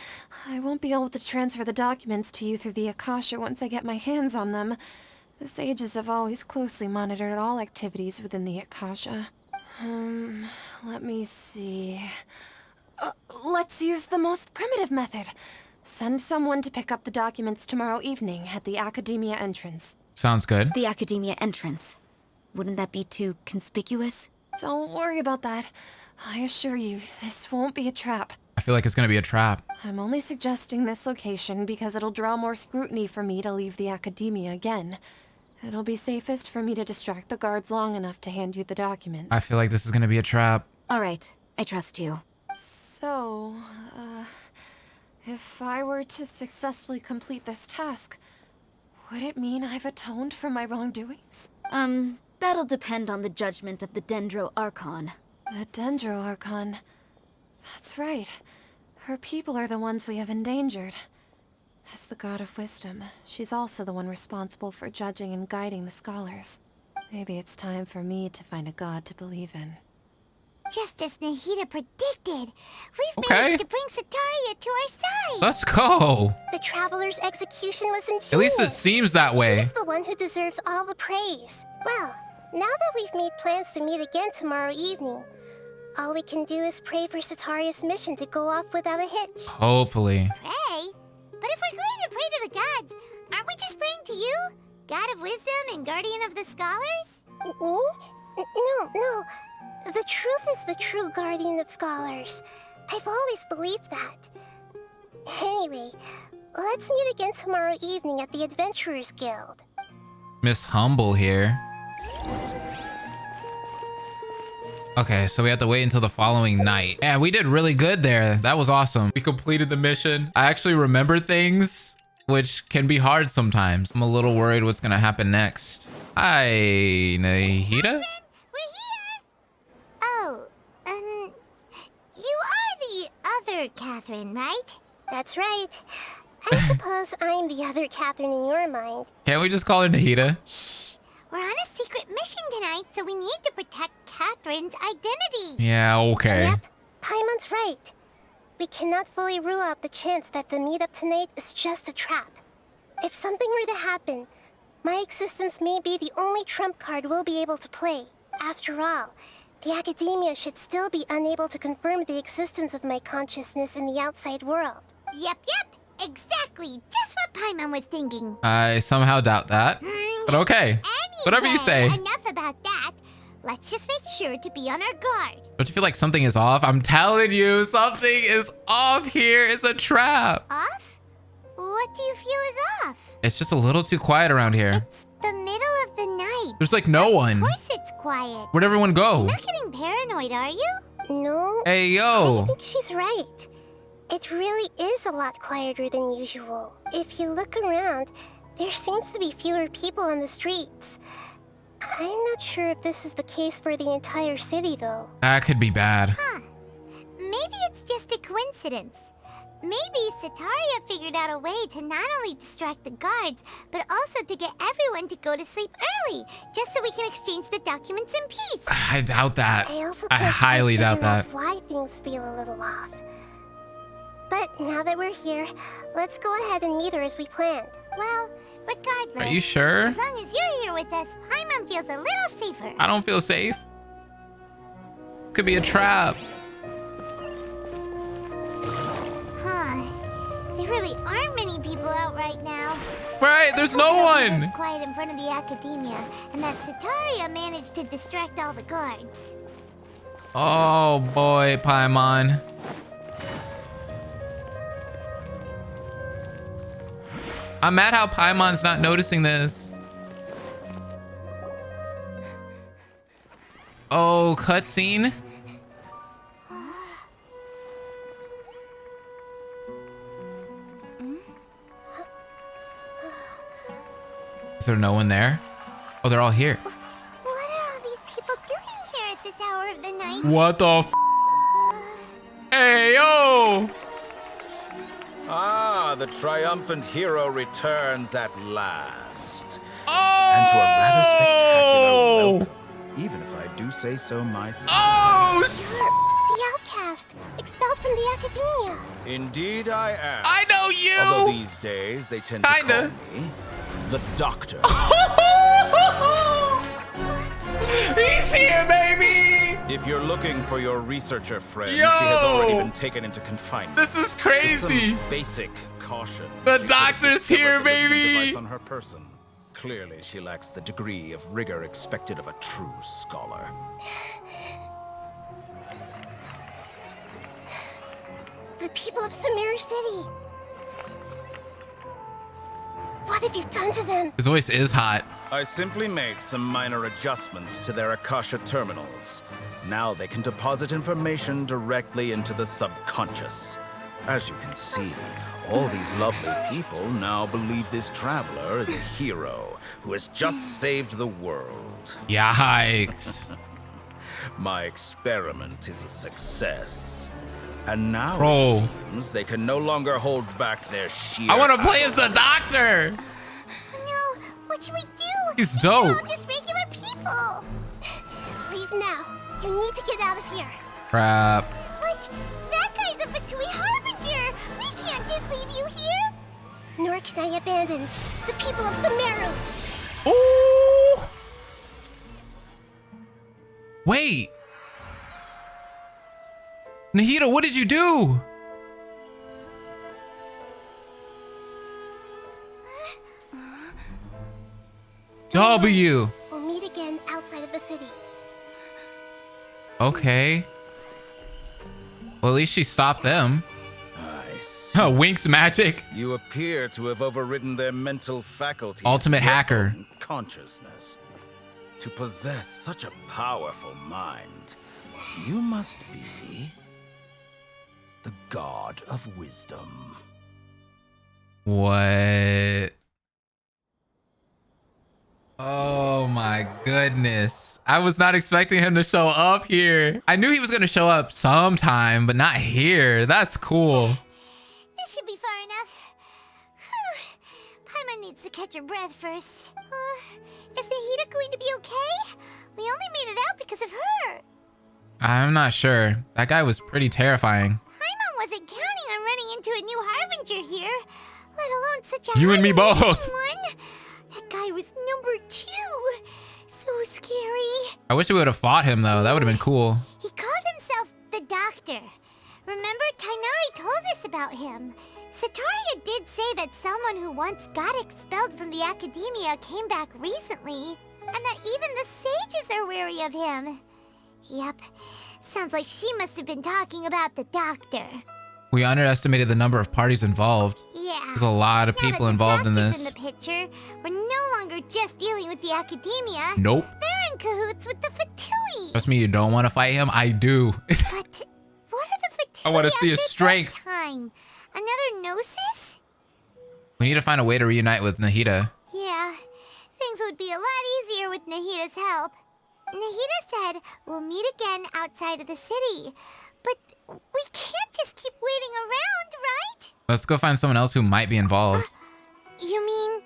I won't be able to transfer the documents to you through the Akasha once I get my hands on them. The Sages have always closely monitored all activities within the Akasha. Let me see. Let's use the most primitive method. Send someone to pick up the documents tomorrow evening at the Academia entrance. Sounds good. The academia entrance. Wouldn't that be too conspicuous? Don't worry about that. I assure you, this won't be a trap. I feel like it's gonna be a trap. I'm only suggesting this location because it'll draw more scrutiny for me to leave the Academia again. It'll be safest for me to distract the guards long enough to hand you the documents. I feel like this is gonna be a trap. All right, I trust you. So, if I were to successfully complete this task, would it mean I've atoned for my wrongdoings? That'll depend on the judgment of the Dendro Archon. The Dendro Archon. That's right. Her people are the ones we have endangered. As the God of Wisdom, she's also the one responsible for judging and guiding the scholars. Maybe it's time for me to find a god to believe in. Just as Nahida predicted, we've Okay. managed to bring Setaria to our side. Let's go. The Traveler's execution was ingenious. At least it seems that way. She's the one who deserves all the praise. Well, now that we've made plans to meet again tomorrow evening, all we can do is pray for Setaria's mission to go off without a hitch. Hopefully. Pray? But if we're going to pray to the gods, aren't we just praying to you? God of Wisdom and Guardian of the Scholars? No. The truth is the true Guardian of Scholars. I've always believed that. Anyway, let's meet again tomorrow evening at the Adventurers Guild. Miss Humble here. Okay, so we have to wait until the following night. Yeah, we did really good there. That was awesome. We completed the mission. I actually remember things, which can be hard sometimes. I'm a little worried what's gonna happen next. Hi, Nahida? We're here! Oh, you are the other Catherine, right? That's right. I suppose I'm the other Catherine in your mind. Can't we just call her Nahida? Shh! We're on a secret mission tonight, so we need to protect Catherine's identity. Yeah, okay. Yep, Paimon's right. We cannot fully rule out the chance that the meetup tonight is just a trap. If something were to happen, my existence may be the only trump card we'll be able to play. After all, the Academia should still be unable to confirm the existence of my consciousness in the outside world. Yep, exactly. Just what Paimon was thinking. I somehow doubt that. But okay. Whatever you say. Enough about that. Let's just make sure to be on our guard. Don't you feel like something is off? I'm telling you, something is off here. It's a trap. Off? What do you feel is off? It's just a little too quiet around here. It's the middle of the night. There's like no one. Of course it's quiet. Where'd everyone go? You're not getting paranoid, are you? No. Hey, I yo. think she's right. It really is a lot quieter than usual. If you look around, there seems to be fewer people on the streets. I'm not sure if this is the case for the entire city, though. That could be bad. Maybe it's just a coincidence. Maybe Setaria figured out a way to not only distract the guards, but also to get everyone to go to sleep early, just so we can exchange the documents in peace. I doubt that. I also I can't highly quite doubt figure out that. why things feel a little off. But now that we're here, let's go ahead and meet her as we planned. Well, regardless, Are you sure? as long as you're here with us, Paimon feels a little safer. I don't feel safe. Could be a trap. Huh. There really aren't many people out right now. Right, there's no It was one. quiet in front of the academia, and that Setaria managed to distract all the guards. Oh boy, Paimon. I'm mad how Paimon's not noticing this. Oh, cutscene. Is there no one there? Oh, they're all here. What are all these people doing here at this hour of the night? What the f? Hey, yo! Ah, the triumphant hero returns at last. Oh! And to a rather spectacular welcome, even if I do say so myself. Oh! The outcast, expelled from the academia. Indeed I am. I know you! Although these days they tend to Kinda. call me the Doctor. He's here, baby! If you're looking for your researcher friend, Yo! she has already been taken into confinement. This is With crazy! some basic caution. The She could have doctor's discovered here, the listening baby! device on her person. Clearly, she lacks the degree of rigor expected of a true scholar. The people of Sumeru City. What have you done to them? His voice is hot. I simply made some minor adjustments to their Akasha terminals. Now they can deposit information directly into the subconscious. As you can see, all these lovely people now believe this traveler is a hero who has just saved the world. Yikes. My experiment is a success. And now Bro. it seems they can no longer hold back their sheer I want to play as the doctor! No, what should we do? He's They're all dope. just regular people. Leave now. You need to get out of here. Crap. What? That guy's a Fatui Harbinger. We can't just leave you here. Nor can I abandon the people of Sumeru. Ooh! Wait. Nahida, what did you do? W. We'll meet again outside of the city. Okay. Well, at least she stopped them. I see. Winks magic. You appear to have overridden their mental faculties. Ultimate your hacker. own consciousness. To possess such a powerful mind, you must be the god of wisdom. What? Oh my goodness. I was not expecting him to show up here. I knew he was going to show up sometime, but not here. That's cool. This should be far enough. Paimon needs to catch her breath first. Is Nahida going to be okay? We only made it out because of her. I'm not sure. That guy was pretty terrifying. Paimon wasn't counting on running into a new Harbinger here, let alone such a You and me both. one. That guy was number 2. So scary. I wish we would have fought him though. That would have been cool. He called himself the Doctor. Remember, Tighnari told us about him. Setaria did say that someone who once got expelled from the academia came back recently, and that even the sages are wary of him. Yep, sounds like she must have been talking about the Doctor. We underestimated the number of parties involved. Yeah. There's a lot of people involved in Doctor's this. in the picture, we're no longer just dealing with the academia. Nope. They're in cahoots with the Fatui. Trust me, you don't want to fight him. I do. But what are the Fatui I want to see his after strength. this time? Another Gnosis? We need to find a way to reunite with Nahida. Yeah, things would be a lot easier with Nahida's help. Nahida said we'll meet again outside of the city. But we can't just keep waiting around, right? Let's go find someone else who might be involved. You mean...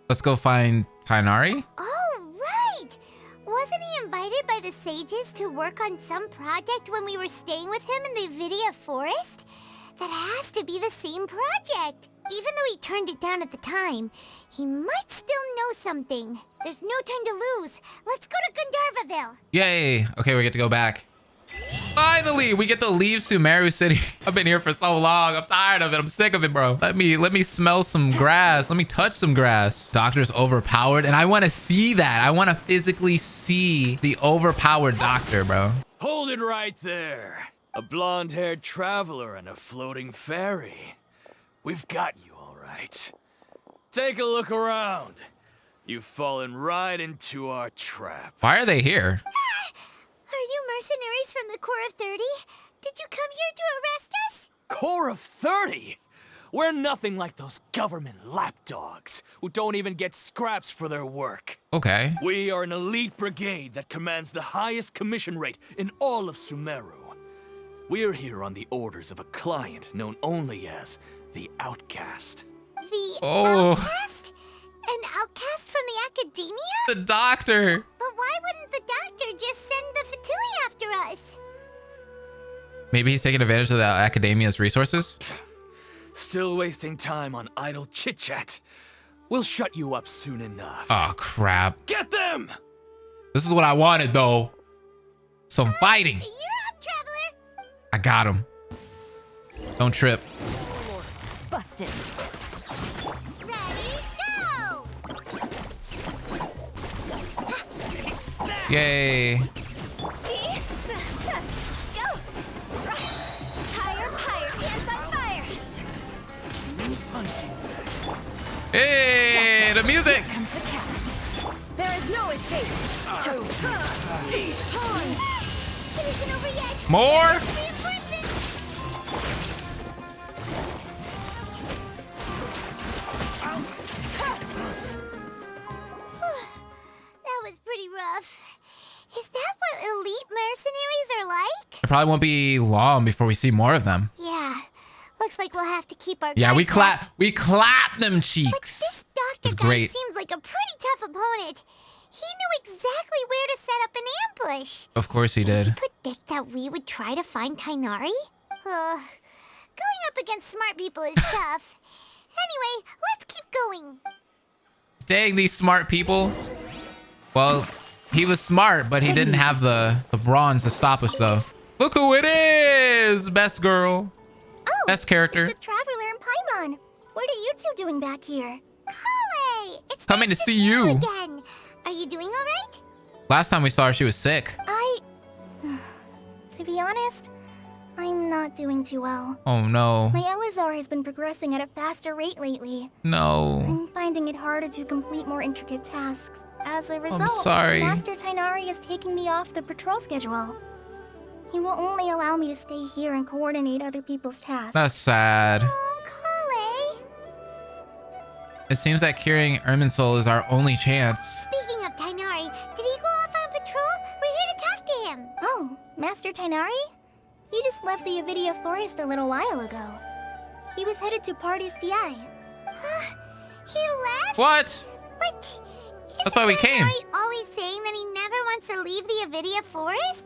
Let's go find Tighnari? Oh, right! Wasn't he invited by the sages to work on some project when we were staying with him in the Vidia forest? That has to be the same project. Even though he turned it down at the time, he might still know something. There's no time to lose. Let's go to Gandharvaville. Yay! Okay, we get to go back. Finally, we get to leave Sumeru City. I've been here for so long. I'm tired of it. I'm sick of it, bro. Let me smell some grass. Let me touch some grass. Doctor's overpowered, and I want to see that. I want to physically see the overpowered doctor, bro. Hold it right there. A blonde-haired traveler and a floating fairy. We've got you all right. Take a look around. You've fallen right into our trap. Why are they here? Are you mercenaries from the Corps of 30? Did you come here to arrest us? Corps of 30? We're nothing like those government lapdogs who don't even get scraps for their work. Okay. We are an elite brigade that commands the highest commission rate in all of Sumeru. We're here on the orders of a client known only as the Outcast. The Oh. outcast? An outcast from the academia? The doctor. But why wouldn't the doctor just send the Fatui after us? Maybe he's taking advantage of the academia's resources. Still wasting time on idle chit-chat. We'll shut you up soon enough. Oh, crap. Get them! This is what I wanted, though. Some fighting. You're up, traveler. I got him. Don't trip. Busted. Ready, go! Yay. Go! Higher, higher, hands on fire! Hey, the music. Comes the catch. There is no escape. It isn't over yet. More? Reinforcements! That was pretty rough. Is that what elite mercenaries are like? It probably won't be long before we see more of them. Yeah. Looks like we'll have to keep our Yeah, we guards up. clap them But cheeks. this doctor It's guy great. seems like a pretty tough opponent. He knew exactly where to set up an ambush. Of course he Did he did. predict that we would try to find Tighnari? Going up against smart people is tough. Anyway, let's keep going. Dang, these smart people. Well, he was smart, but he didn't have the bronze to stop us, though. Look who it is! Best girl. Oh, Best character. it's the Traveler and Paimon. What are you two doing back here? Kale! It's Coming nice to see you. again. Are you doing all right? Last time we saw her, she was sick. To be honest, I'm not doing too well. Oh, no. My Elazar has been progressing at a faster rate lately. No. I'm finding it harder to complete more intricate tasks. As a result, sorry. Master Tighnari is taking me off the patrol schedule. He will only allow me to stay here and coordinate other people's tasks. That's sad. Oh, Kale! It seems that curing Irminsul is our only chance. Speaking of Tighnari, did he go off on patrol? We're here to talk to him. Oh, Master Tighnari? He just left the Avidia Forest a little while ago. He was headed to Party's DI. He left? What? What? That's why we came. Tighnari always saying that he never wants to leave the Avidia Forest?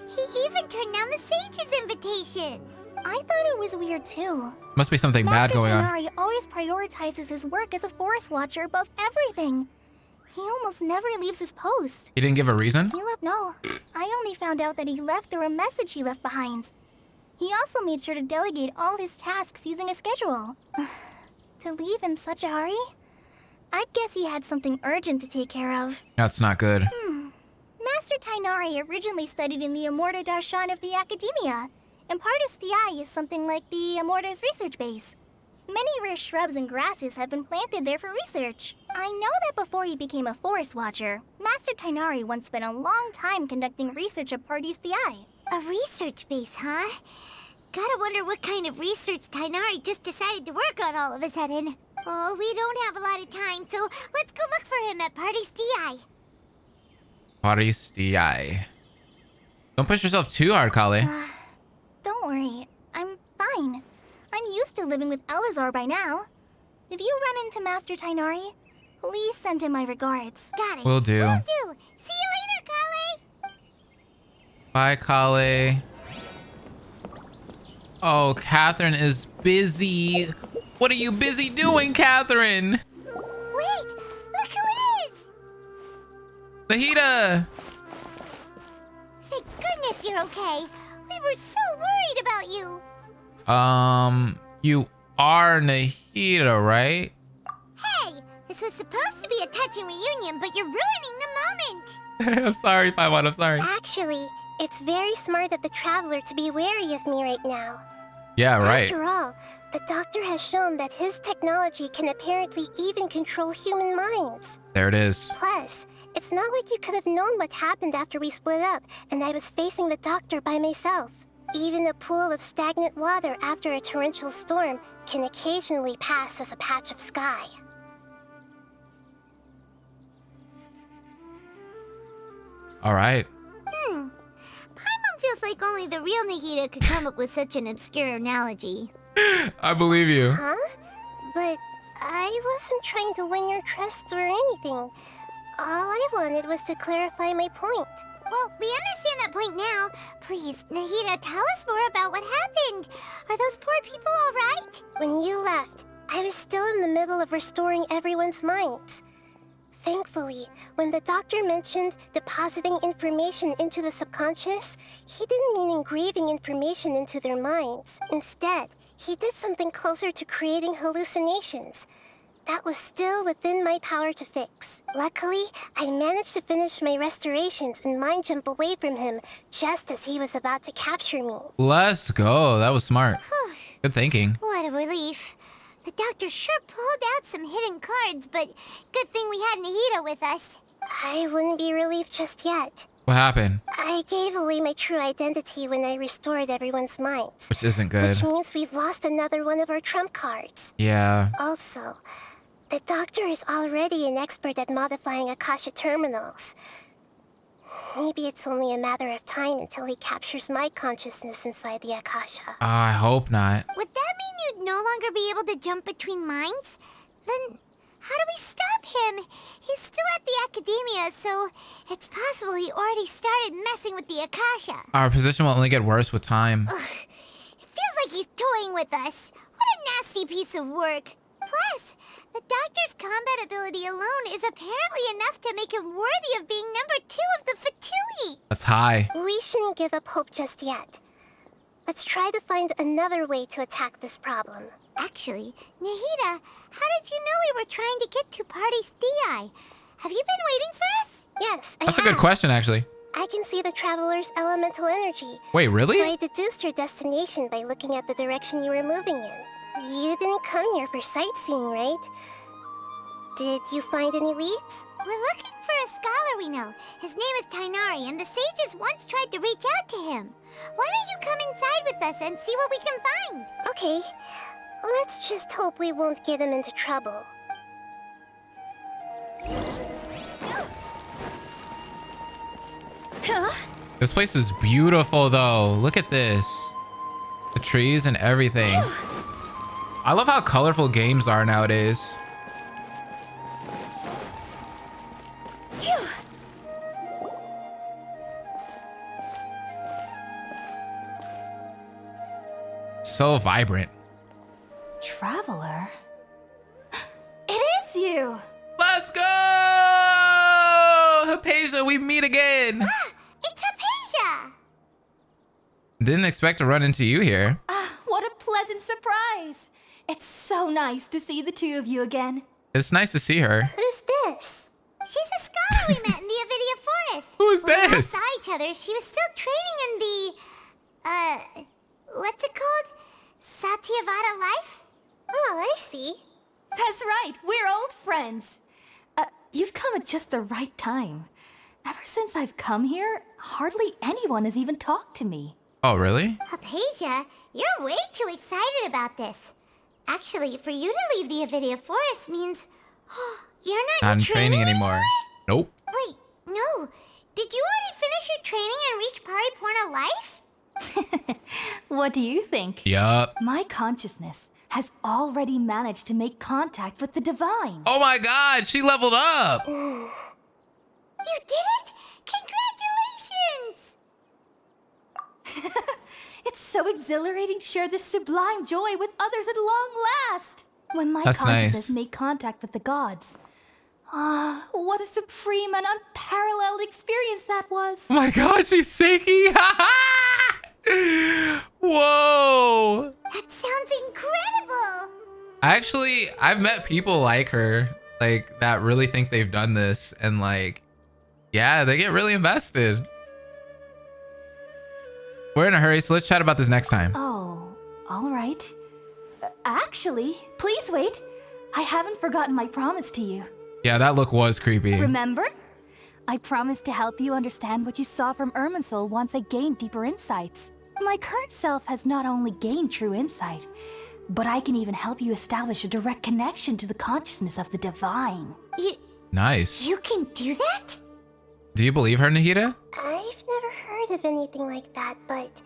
He even turned down the Sage's invitation. I thought it was weird too. Must be something bad Master going on. Tighnari always prioritizes his work as a forest watcher above everything. He almost never leaves his post. He didn't give a reason? No. I only found out that he left through a message he left behind. He also made sure to delegate all his tasks using a schedule. To leave in such a hurry? I'd guess he had something urgent to take care of. That's not good. Master Tighnari originally studied in the Amorta Darshan of the Academia, and Partis DI is something like the Amorta's research base. Many rare shrubs and grasses have been planted there for research. I know that before he became a forest watcher, Master Tighnari once spent a long time conducting research at Partis DI. A research base, huh? Gotta wonder what kind of research Tighnari just decided to work on all of a sudden. Oh, we don't have a lot of time, so let's go look for him at Party's DI. Paris DI. Don't push yourself too hard, Kale. Don't worry, I'm fine. I'm used to living with Elazar by now. If you run into Master Tighnari, please send him my regards. Got it. Will do. Will do. See you later, Kale. Bye, Kale. Oh, Catherine is busy. What are you busy doing, Catherine? Wait, look who it is. Nahida. Thank goodness you're okay. We were so worried about you. You are Nahida, right? Hey, this was supposed to be a touching reunion, but you're ruining the moment. I'm sorry, Paimon, I'm sorry. Actually, it's very smart of the Traveler to be wary of me right now. Yeah, right. After all, the Doctor has shown that his technology can apparently even control human minds. There it is. Plus, it's not like you could have known what happened after we split up and I was facing the Doctor by myself. Even a pool of stagnant water after a torrential storm can occasionally pass as a patch of sky. All right. Paimon feels like only the real Nahida could come up with such an obscure analogy. I believe you. Huh? But I wasn't trying to win your trust or anything. All I wanted was to clarify my point. Well, we understand that point now. Please, Nahida, tell us more about what happened. Are those poor people all right? When you left, I was still in the middle of restoring everyone's minds. Thankfully, when the Doctor mentioned depositing information into the subconscious, he didn't mean engraving information into their minds. Instead, he did something closer to creating hallucinations. That was still within my power to fix. Luckily, I managed to finish my restorations and mind jump away from him just as he was about to capture me. Let's go. That was smart. Good thinking. What a relief. The Doctor sure pulled out some hidden cards, but good thing we had Nahida with us. I wouldn't be relieved just yet. What happened? I gave away my true identity when I restored everyone's minds. Which isn't good. Which means we've lost another one of our trump cards. Yeah. Also, the Doctor is already an expert at modifying Akasha terminals. Maybe it's only a matter of time until he captures my consciousness inside the Akasha. I hope not. Would that mean you'd no longer be able to jump between minds? Then how do we stop him? He's still at the Academia, so it's possible he already started messing with the Akasha. Our position will only get worse with time. Ugh, it feels like he's toying with us. What a nasty piece of work. Plus, the Doctor's combat ability alone is apparently enough to make him worthy of being number 2 of the Fatui. That's high. We shouldn't give up hope just yet. Let's try to find another way to attack this problem. Actually, Nahida, how did you know we were trying to get to Party's DI? Have you been waiting for us? Yes, I That's a have. good question, actually. I can see the Traveler's elemental energy. Wait, really? So I deduced your destination by looking at the direction you were moving in. You didn't come here for sightseeing, right? Did you find any leads? We're looking for a scholar we know. His name is Tainari, and the sages once tried to reach out to him. Why don't you come inside with us and see what we can find? Okay. Let's just hope we won't get him into trouble. This place is beautiful, though. Look at this. The trees and everything. I love how colorful games are nowadays. So vibrant. Traveler? It is you! Let's go! Hypatia, we meet again! It's Hypatia! Didn't expect to run into you here. What a pleasant surprise! It's so nice to see the two of you again. It's nice to see her. Who's this? She's a scholar we met in the Avidia Forest. Who's When we last this? saw each other, she was still training in the, what's it called? Satyavada life? Oh, I see. That's right, we're old friends. You've come at just the right time. Ever since I've come here, hardly anyone has even talked to me. Oh, really? Hypatia, you're way too excited about this. Actually, for you to leave the Avidia Forest means you're not Not in in training anymore. Nope. Wait, no. Did you already finish your training and reach Pariporna life? What do you think? Yup. My consciousness has already managed to make contact with the divine. Oh my god, she leveled up! You did it! Congratulations! It's so exhilarating to share this sublime joy with others at long last. When my That's consciousness nice. made contact with the gods. What a supreme and unparalleled experience that was. Oh my god, she's shaky! Whoa. That sounds incredible! I've met people like her, like that really think they've done this, and like, yeah, they get really invested. We're in a hurry, so let's chat about this next time. Oh, all right. Actually, please wait. I haven't forgotten my promise to you. Yeah, that look was creepy. Remember? I promised to help you understand what you saw from Irminsul once I gained deeper insights. My current self has not only gained true insight, but I can even help you establish a direct connection to the consciousness of the divine. Nice. You can do that? Do you believe her, Nahida? I've never heard of anything like that, but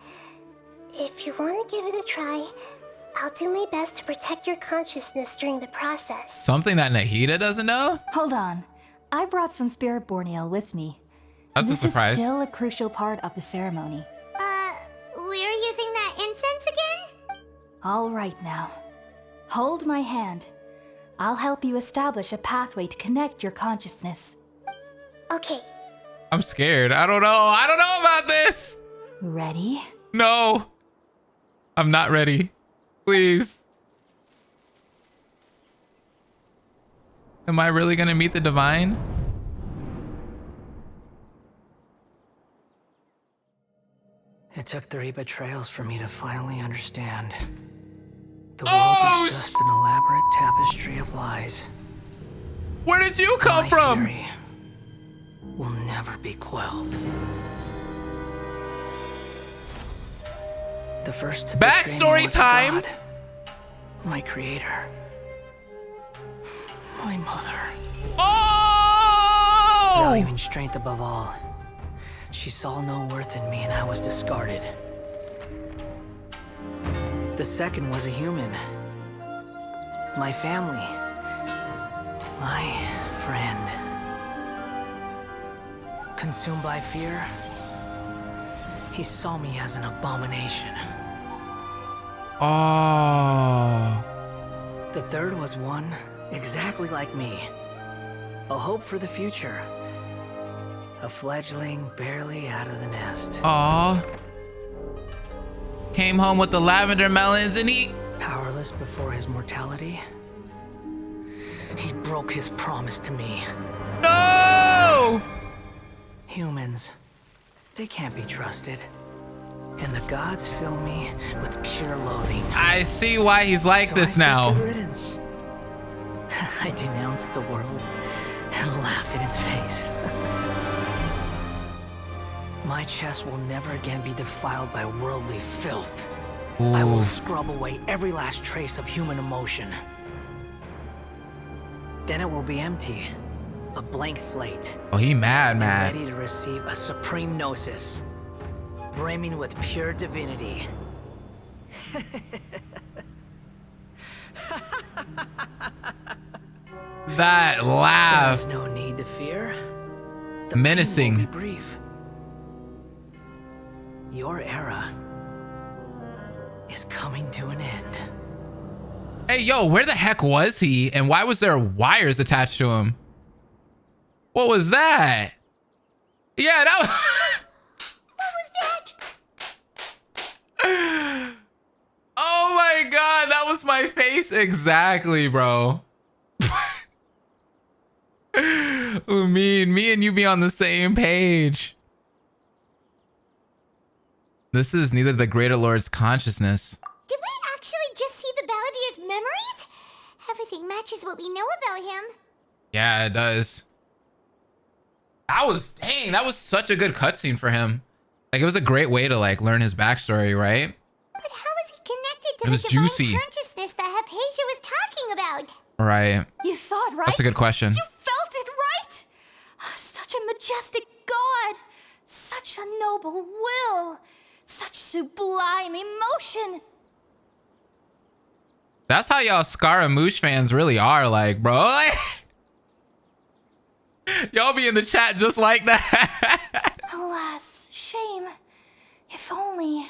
if you want to give it a try, I'll do my best to protect your consciousness during the process. Something that Nahida doesn't know? Hold on. I brought some spirit borneal with me. That's a surprise. This is still a crucial part of the ceremony. We're using that incense again? All right now. Hold my hand. I'll help you establish a pathway to connect your consciousness. Okay. I'm scared. I don't know. I don't know about this. Ready? No. I'm not ready. Please. Am I really gonna meet the divine? It took 3 betrayals for me to finally understand. The world is just an elaborate tapestry of lies. Where did you come from? My fury will never be quelled. The first to betray me Backstory was time. God, my creator, my mother. Oh! Valuing strength above all, she saw no worth in me and I was discarded. The second was a human. My family. My friend. Consumed by fear, he saw me as an abomination. Oh. The third was one exactly like me. A hope for the future. A fledgling barely out of the nest. Aw. Came home with the lavender melons and he... Powerless before his mortality, he broke his promise to me. No! Humans, they can't be trusted. And the gods fill me with pure loathing. I see why he's like So this I said now. good riddance. I denounce the world and laugh in its face. My chest will never again be defiled by worldly filth. I will Ooh. scrub away every last trace of human emotion. Then it will be empty, a blank slate. Oh, he mad, and mad. ready to receive a supreme gnosis, brimming with pure divinity. That laugh. There's no need to fear. The Menacing. pain will be brief. Your era is coming to an end. Hey, yo, where the heck was he? And why was there wires attached to him? What was that? Yeah, that was... What was that? Oh my god, that was my face exactly, bro. Ooh, me and you be on the same page. This is neither the Greater Lord's consciousness. Did we actually just see the Balladier's memories? Everything matches what we know about him. Yeah, it does. That was such a good cutscene for him. Like, it was a great way to like learn his backstory, right? But how is he connected to It was the divine juicy. consciousness that Hypatia was talking about? Right. You saw it, right? That's a good question. You felt it, right? Such a majestic god. Such a noble will. Such sublime emotion. That's how y'all Scaramouche fans really are, like, bro. Like, y'all be in the chat just like that. Alas, shame. If only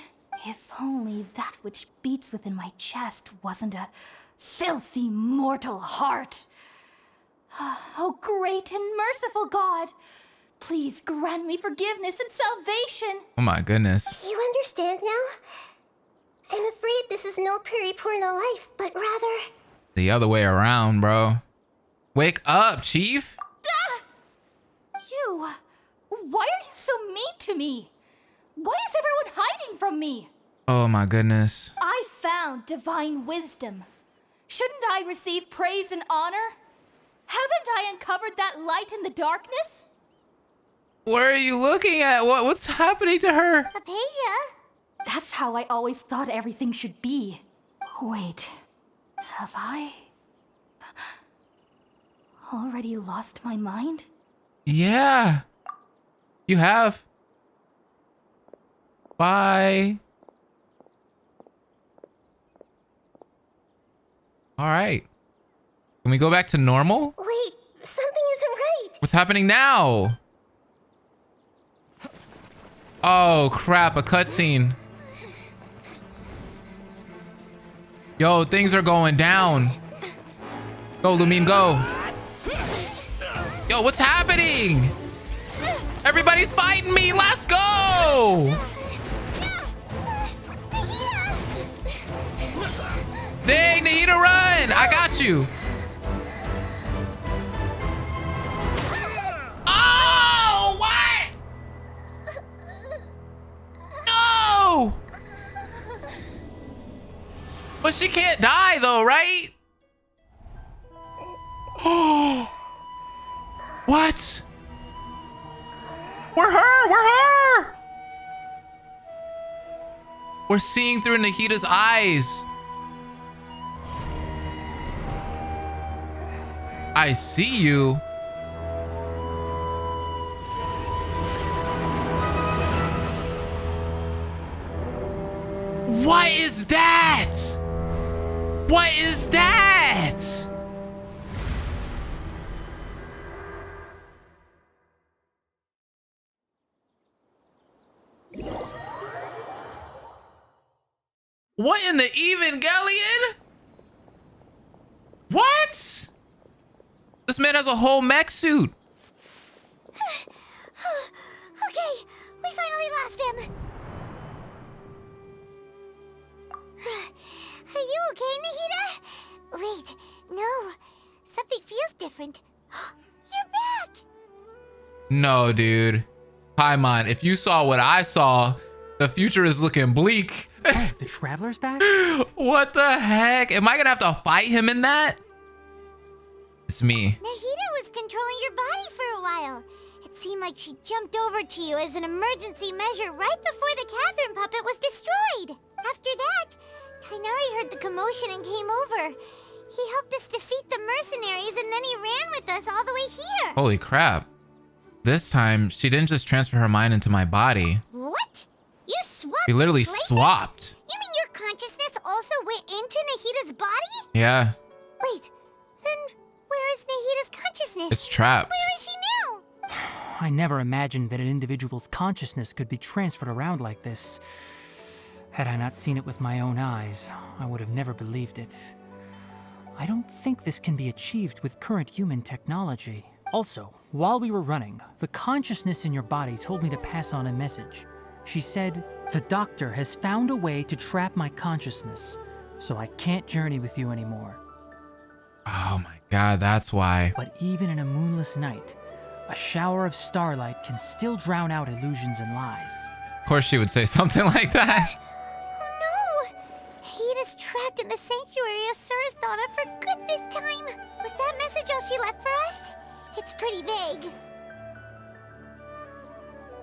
that which beats within my chest wasn't a filthy mortal heart. Oh, great and merciful God, Please grant me forgiveness and salvation. Oh my goodness. Do you understand now? I'm afraid this is no Puripurna life, but rather... The other way around, bro. Wake up, Chief. You! Why are you so mean to me? Why is everyone hiding from me? Oh my goodness. I found divine wisdom. Shouldn't I receive praise and honor? Haven't I uncovered that light in the darkness? Where are you looking at? What's happening to her? Hypatia? That's how I always thought everything should be. Wait, have I already lost my mind? Yeah. You have. Bye. All right. Can we go back to normal? Wait, something isn't right. What's happening now? Oh crap, a cutscene. Yo, things are going down. Go, Lumine, go. Yo, what's happening? Everybody's fighting me. Let's go. Dang, Nahida, run. I got you. Oh, what? No. But she can't die though, right? Oh. What? We're her! We're seeing through Nahida's eyes. I see you. What is that? What is that? What in the Evangelion? What? This man has a whole mech suit. Okay, we finally lost him. Are you okay, Nahida? Wait, no. Something feels different. You're back! No, dude. Paimon, if you saw what I saw, the future is looking bleak. Oh, the Traveler's back? What the heck? Am I gonna have to fight him in that? It's me. Nahida was controlling your body for a while. It seemed like she jumped over to you as an emergency measure right before the Catherine puppet was destroyed. After that, Kainari heard the commotion and came over. He helped us defeat the mercenaries and then he ran with us all the way here. Holy crap. This time, she didn't just transfer her mind into my body. What? You swapped? We literally places? swapped. You mean your consciousness also went into Nahida's body? Yeah, Wait, then where is Nahida's consciousness? it's trapped. Where is she now? I never imagined that an individual's consciousness could be transferred around like this. Had I not seen it with my own eyes, I would have never believed it. I don't think this can be achieved with current human technology. Also, while we were running, the consciousness in your body told me to pass on a message. She said, "The doctor has found a way to trap my consciousness, so I can't journey with you anymore." Oh my god, that's why. But even in a moonless night, a shower of starlight can still drown out illusions and lies. Of course she would say something like that. Oh no! Nahida's trapped in the sanctuary of Surazthana for good this time. Was that message all she left for us? It's pretty vague.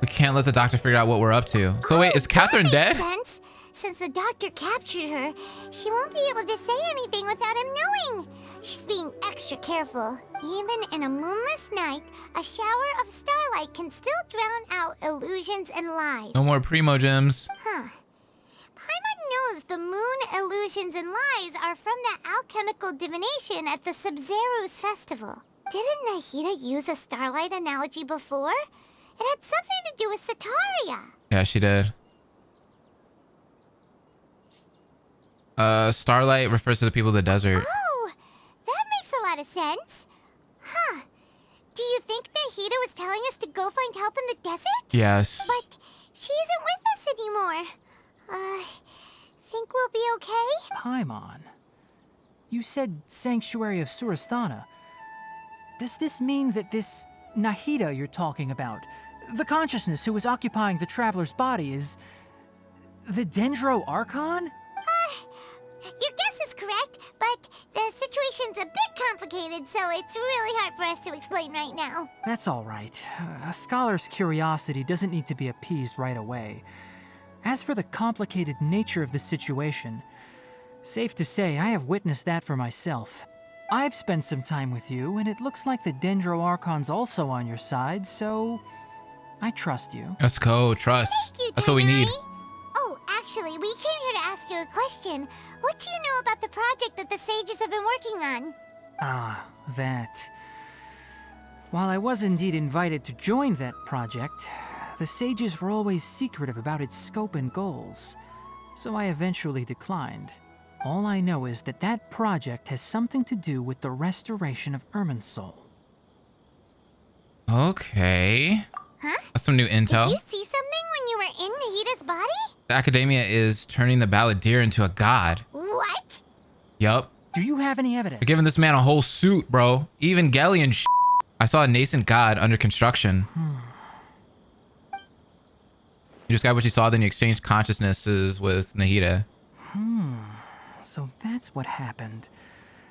We can't let the doctor figure out what we're up to. So wait, is Catherine that dead? makes sense. Since the doctor captured her, she won't be able to say anything without him knowing. She's being extra careful. Even in a moonless night, a shower of starlight can still drown out illusions and lies. No more Primo gems. Huh. Paimon knows the moon illusions and lies are from the alchemical divination at the Sub-Zeru's festival. Didn't Nahida use a starlight analogy before? It had something to do with Setaria. Yeah, she did. Starlight refers to the people of the desert. Oh, that makes a lot of sense. Huh. Do you think Nahida was telling us to go find help in the desert? Yes. But she isn't with us anymore. Think we'll be okay? Paimon, you said Sanctuary of Surasthana. Does this mean that this Nahida you're talking about, the consciousness who is occupying the traveler's body, is the Dendro Archon? Your guess is correct, but the situation's a bit complicated, so it's really hard for us to explain right now. That's all right. A scholar's curiosity doesn't need to be appeased right away. As for the complicated nature of the situation, safe to say I have witnessed that for myself. I've spent some time with you, and it looks like the Dendro Archon's also on your side, so I trust you. Let's go, trust. Thank you, That's what we need. Oh, actually, we came here to ask you a question. What do you know about the project that the Sages have been working on? Ah, that. While I was indeed invited to join that project, the Sages were always secretive about its scope and goals, so I eventually declined. All I know is that that project has something to do with the restoration of Irminsul. Okay. Huh? That's some new intel. Did you see something when you were in Nahida's body? The Academia is turning the balladeer into a god. What? Yup. Do you have any evidence? They're giving this man a whole suit, bro. Evangelion sh**. I saw a nascent god under construction. You describe what you saw, then you exchanged consciousnesses with Nahida. So that's what happened.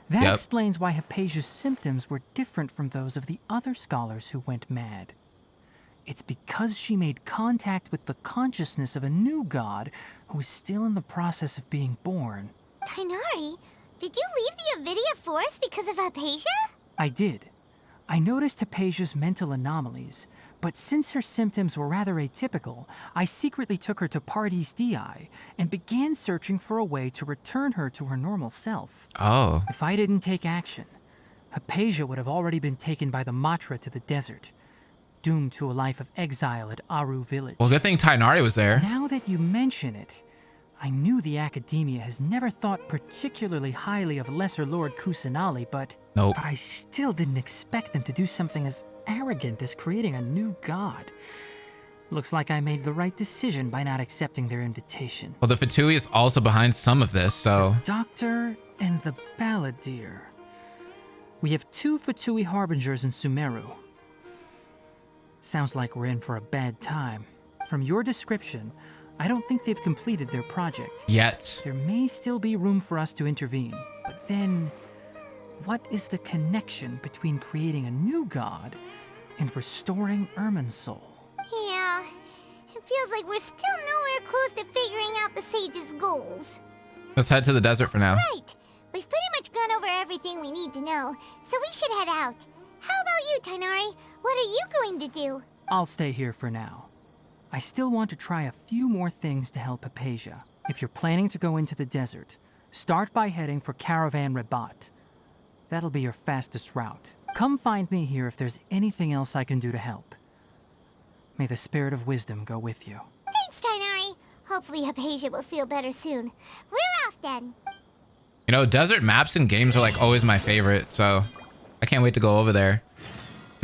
That explains why Hypatia's symptoms were different from those of the other scholars who went mad. It's because she made contact with the consciousness of a new god who is still in the process of being born. Tighnari, did you leave the Avidia Forest because of Hypatia? I did. I noticed Hypatia's mental anomalies, but since her symptoms were rather atypical, I secretly took her to Pardis Dii and began searching for a way to return her to her normal self. Oh. If I didn't take action, Hypatia would have already been taken by the Matra to the desert, doomed to a life of exile at Aaru village. Well, good thing Tighnari was there. Now that you mention it, I knew the Academia has never thought particularly highly of Lesser Lord Kusanali, but I still didn't expect them to do something as arrogant as creating a new god. Looks like I made the right decision by not accepting their invitation. Well, the Fatui is also behind some of this, so... The Doctor and the Balladeer. We have 2 Fatui Harbingers in Sumeru. Sounds like we're in for a bad time. From your description, I don't think they've completed their project. Yet. There may still be room for us to intervene, but then, what is the connection between creating a new god and restoring Irminsul? Yeah, it feels like we're still nowhere close to figuring out the Sage's goals. Let's head to the desert for now. Right. We've pretty much gone over everything we need to know, so we should head out. How about you, Tighnari? What are you going to do? I'll stay here for now. I still want to try a few more things to help Hypatia. If you're planning to go into the desert, start by heading for Caravan Rabat. That'll be your fastest route. Come find me here if there's anything else I can do to help. May the spirit of wisdom go with you. Thanks, Tighnari. Hopefully Hypatia will feel better soon. We're off then. You know, desert maps and games are like always my favorite, so I can't wait to go over there.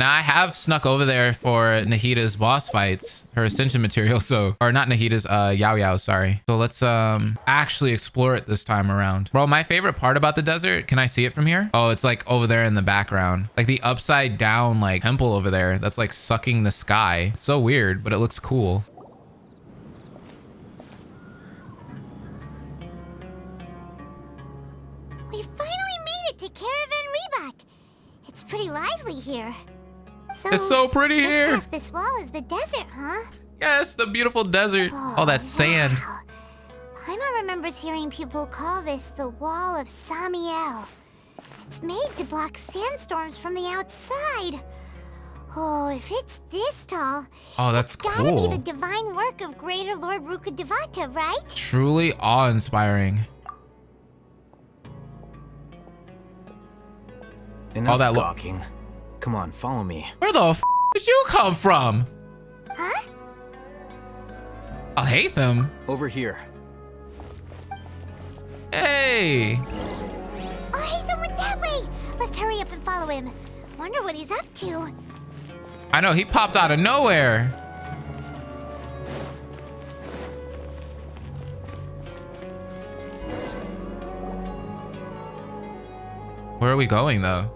Now, I have snuck over there for Nahida's boss fights, her ascension material, so... Or not Nahida's, Yao Yao, sorry. So let's, actually explore it this time around. Bro, my favorite part about the desert, can I see it from here? Oh, it's like over there in the background. Like the upside down, like, temple over there that's like sucking the sky. It's so weird, but it looks cool. We finally made it to Caravan Rabat. It's pretty lively here. So, it's so pretty here. Just past this wall is the desert, huh? Yes, the beautiful desert. All that sand. Wow. Paimon remembers hearing people call this the Wall of Samiel. It's made to block sandstorms from the outside. Oh, if it's this tall, oh, that's it's gotta cool. be the divine work of Greater Lord Rukkhadevata, right? Truly awe-inspiring. Enough talking. Come on, follow me. Where the f did you come from? Huh? I'll hate them. Over here. Hey. Oh, Hatham went that way. Let's hurry up and follow him. Wonder what he's up to. I know, he popped out of nowhere. Where are we going though?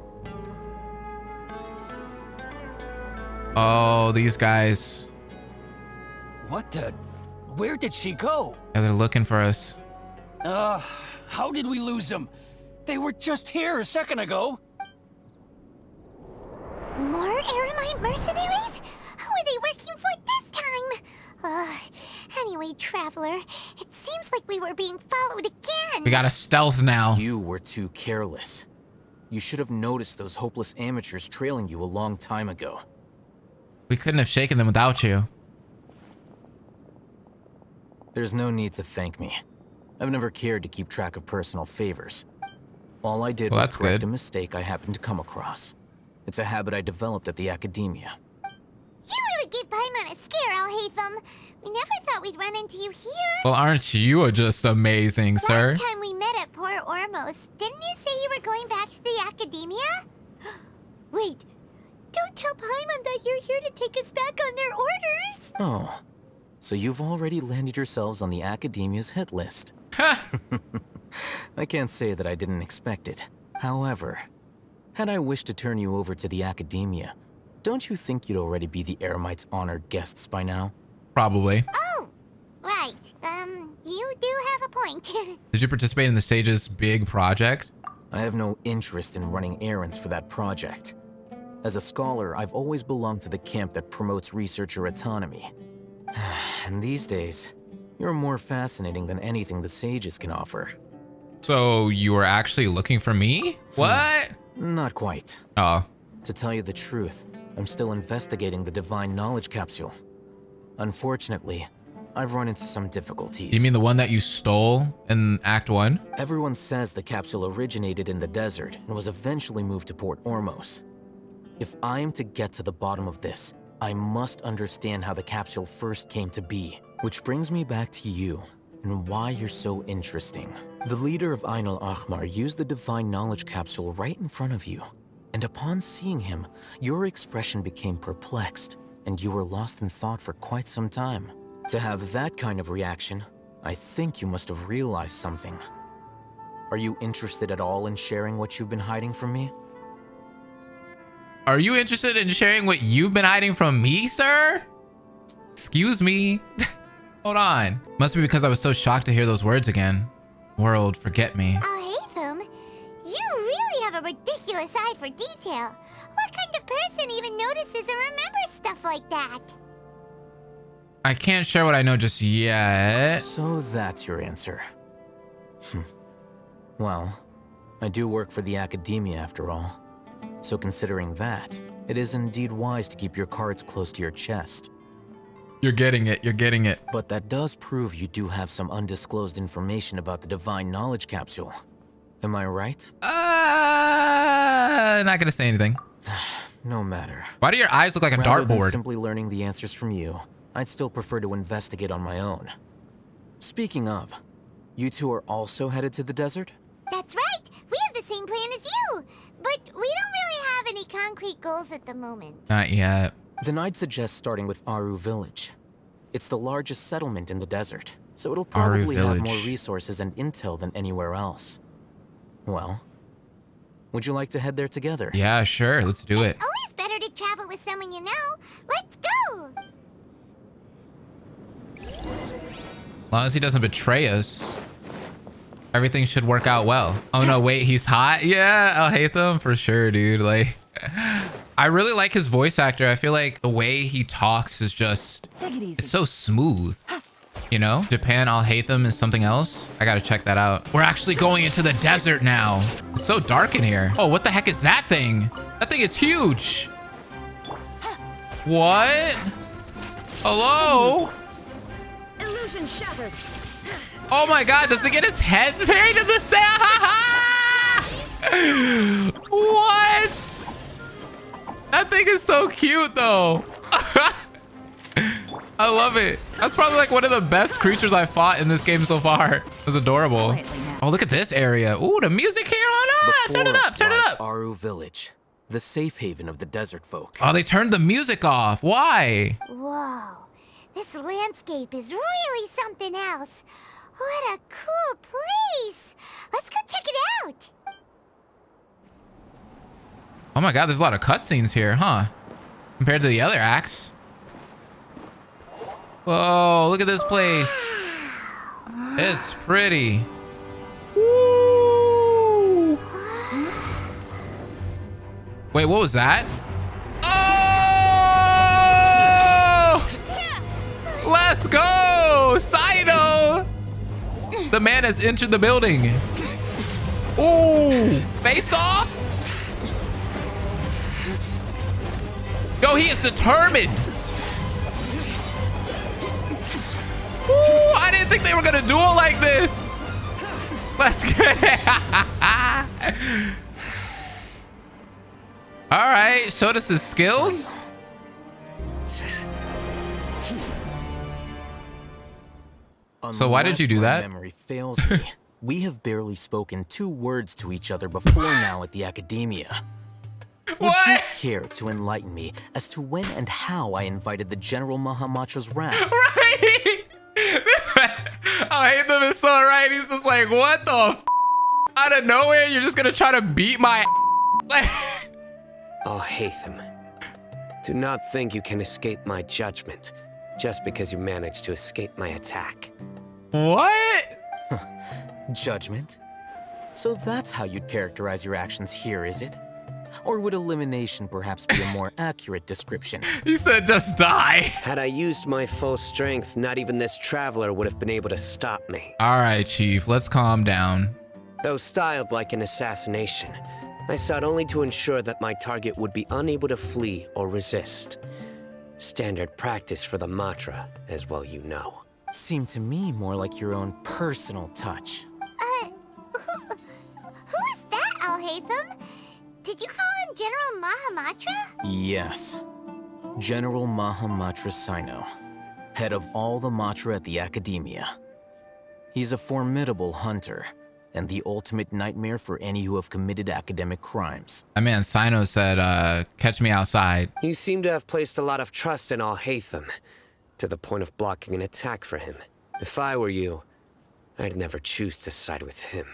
Oh, these guys. What the? Where did she go? Yeah, they're looking for us. How did we lose them? They were just here a second ago. More Aramite mercenaries? Who are they working for this time? Anyway, Traveler, it seems like we were being followed again. We got a stealth now. You were too careless. You should have noticed those hopeless amateurs trailing you a long time ago. We couldn't have shaken them without you. There's no need to thank me. I've never cared to keep track of personal favors. All I did was correct a mistake I happened to come across. It's a habit I developed at the academia. You really gave Paimon a scare, Alhaitham. We never thought we'd run into you here. Well, aren't you just amazing, sir? Last time we met at Port Ormos, didn't you say you were going back to the academia? Wait, don't tell Paimon that you're here to take us back on their orders. Oh, so you've already landed yourselves on the academia's hit list. I can't say that I didn't expect it. However, had I wished to turn you over to the academia, don't you think you'd already be the Aramite's honored guests by now? Probably. Oh, right. You do have a point. Did you participate in the Sage's big project? I have no interest in running errands for that project. As a scholar, I've always belonged to the camp that promotes researcher autonomy. And these days, you're more fascinating than anything the Sages can offer. So you were actually looking for me? What? Not quite. Oh. To tell you the truth, I'm still investigating the Divine Knowledge Capsule. Unfortunately, I've run into some difficulties. You mean the one that you stole in Act 1? Everyone says the capsule originated in the desert and was eventually moved to Port Ormos. If I am to get to the bottom of this, I must understand how the capsule first came to be. Which brings me back to you, and why you're so interesting. The leader of Ain al-Ahmar used the Divine Knowledge Capsule right in front of you. And upon seeing him, your expression became perplexed, and you were lost in thought for quite some time. To have that kind of reaction, I think you must have realized something. Are you interested at all in sharing what you've been hiding from me? Are you interested in sharing what you've been hiding from me, sir? Excuse me. Hold on. Must be because I was so shocked to hear those words again. World, forget me. Alhaitham, you really have a ridiculous eye for detail. What kind of person even notices or remembers stuff like that? I can't share what I know just yet. So that's your answer. Well, I do work for the academia after all. So considering that, it is indeed wise to keep your cards close to your chest. You're getting it, you're getting it. But that does prove you do have some undisclosed information about the Divine Knowledge Capsule. Am I right? Not gonna say anything. No matter. Why do your eyes look like a Rather than dartboard? simply learning the answers from you, I'd still prefer to investigate on my own. Speaking of, you two are also headed to the desert? That's right. We have the same plan as you. But we don't really have any concrete goals at the moment. Not yet. Then I'd suggest starting with Aaru Village. It's the largest settlement in the desert, so it'll probably have more resources and intel than anywhere else. Well, would you like to head there together? Yeah, sure. Let's do it. It's always better to travel with someone you know. Let's go! As long as he doesn't betray us, everything should work out well. Oh no, wait, he's hot? Yeah, I'll hate them for sure, dude. Like, I really like his voice actor. I feel like the way he talks is just, it's so smooth. You know, Japan, I'll hate them is something else. I gotta check that out. We're actually going into the desert now. It's so dark in here. Oh, what the heck is that thing? That thing is huge. What? Hello? Illusion shattered. Oh my god, does it get its head buried in the sand? What? That thing is so cute though. I love it. That's probably like one of the best creatures I've fought in this game so far. It was adorable. Oh, look at this area. Ooh, the music here. Oh, no. Turn it up, turn it up. Aaru Village, the safe haven of the desert folk. Oh, they turned the music off. Why? Whoa, this landscape is really something else. What a cool place. Let's go check it out. Oh my god, there's a lot of cutscenes here, huh? Compared to the other acts. Whoa, look at this place. It's pretty. Woo. Wait, what was that? Oh! Let's go! Sino! The man has entered the building. Ooh! Face off? Yo, he is determined. Ooh, I didn't think they were gonna duel like this. Let's get it. All right, showed us his skills. So why did you do that? Memory fails me. We have barely spoken 2 words to each other before now at the Academia. Would you care to enlighten me as to when and how I invited the General Mahamatra's wrath? Right? I hate them. It's so right. He's just like, what the f? Out of nowhere, you're just gonna try to beat my Oh, Hatham. Do not think you can escape my judgment just because you managed to escape my attack. What? Judgment? So that's how you'd characterize your actions here, is it? Or would elimination perhaps be a more accurate description? He said just die. Had I used my full strength, not even this traveler would have been able to stop me. All right, Chief, let's calm down. Though styled like an assassination, I sought only to ensure that my target would be unable to flee or resist. Standard practice for the Matra, as well you know. Seemed to me more like your own personal touch. Who is that, Al-Hatham? Did you call him General Mahamatra? Yes. General Mahamatra Sino, head of all the Matra at the Academia. He's a formidable hunter, and the ultimate nightmare for any who have committed academic crimes. That man Sino said, catch me outside. You seem to have placed a lot of trust in Al-Hatham, to the point of blocking an attack for him. If I were you, I'd never choose to side with him.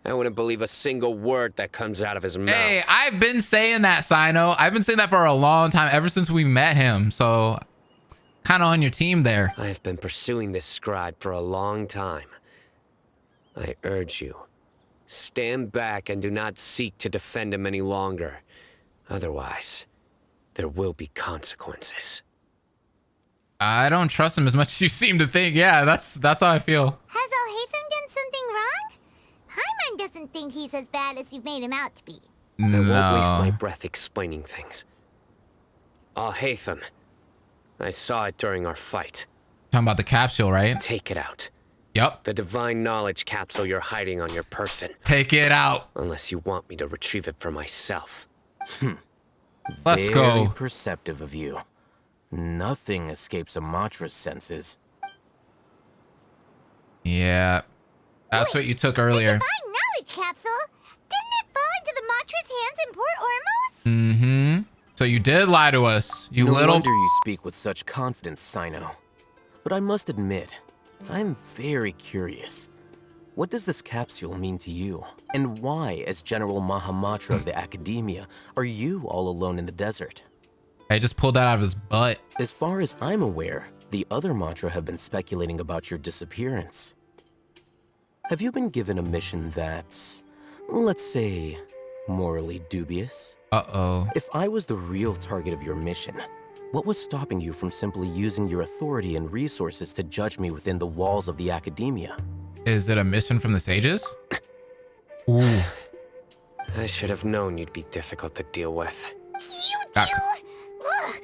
I wouldn't believe a single word that comes out of his mouth. Hey, I've been saying that, Sino. I've been saying that for a long time, ever since we met him. So, kind of on your team there. I have been pursuing this scribe for a long time. I urge you, stand back and do not seek to defend him any longer. Otherwise, there will be consequences. I don't trust him as much as you seem to think. Yeah, that's how I feel. Has Al-Hatham done something wrong? Paimon doesn't think he's as bad as you've made him out to be. I won't waste my breath explaining things. Al-Hatham, I saw it during our fight. Talking about the capsule, right? Take it out. Yep. The divine knowledge capsule you're hiding on your person. Take it out. Unless you want me to retrieve it for myself. Let's go. Very perceptive of you. Nothing escapes a Matra's senses. Yeah. That's what you took earlier. The divine knowledge capsule? Didn't it fall into the Matra's hands in Port Ormos? Mm-hmm. So you did lie to us, you no little... wonder you speak with such confidence, Sino. But I must admit, I'm very curious. What does this capsule mean to you? And why, as General Mahamatra of the Academia, are you all alone in the desert? I just pulled that out of his butt. As far as I'm aware, the other Matra have been speculating about your disappearance. Have you been given a mission that's, let's say, morally dubious? Uh-oh. If I was the real target of your mission, what was stopping you from simply using your authority and resources to judge me within the walls of the Academia? Is it a mission from the Sages? Ooh. I should have known you'd be difficult to deal with. You two! Ugh.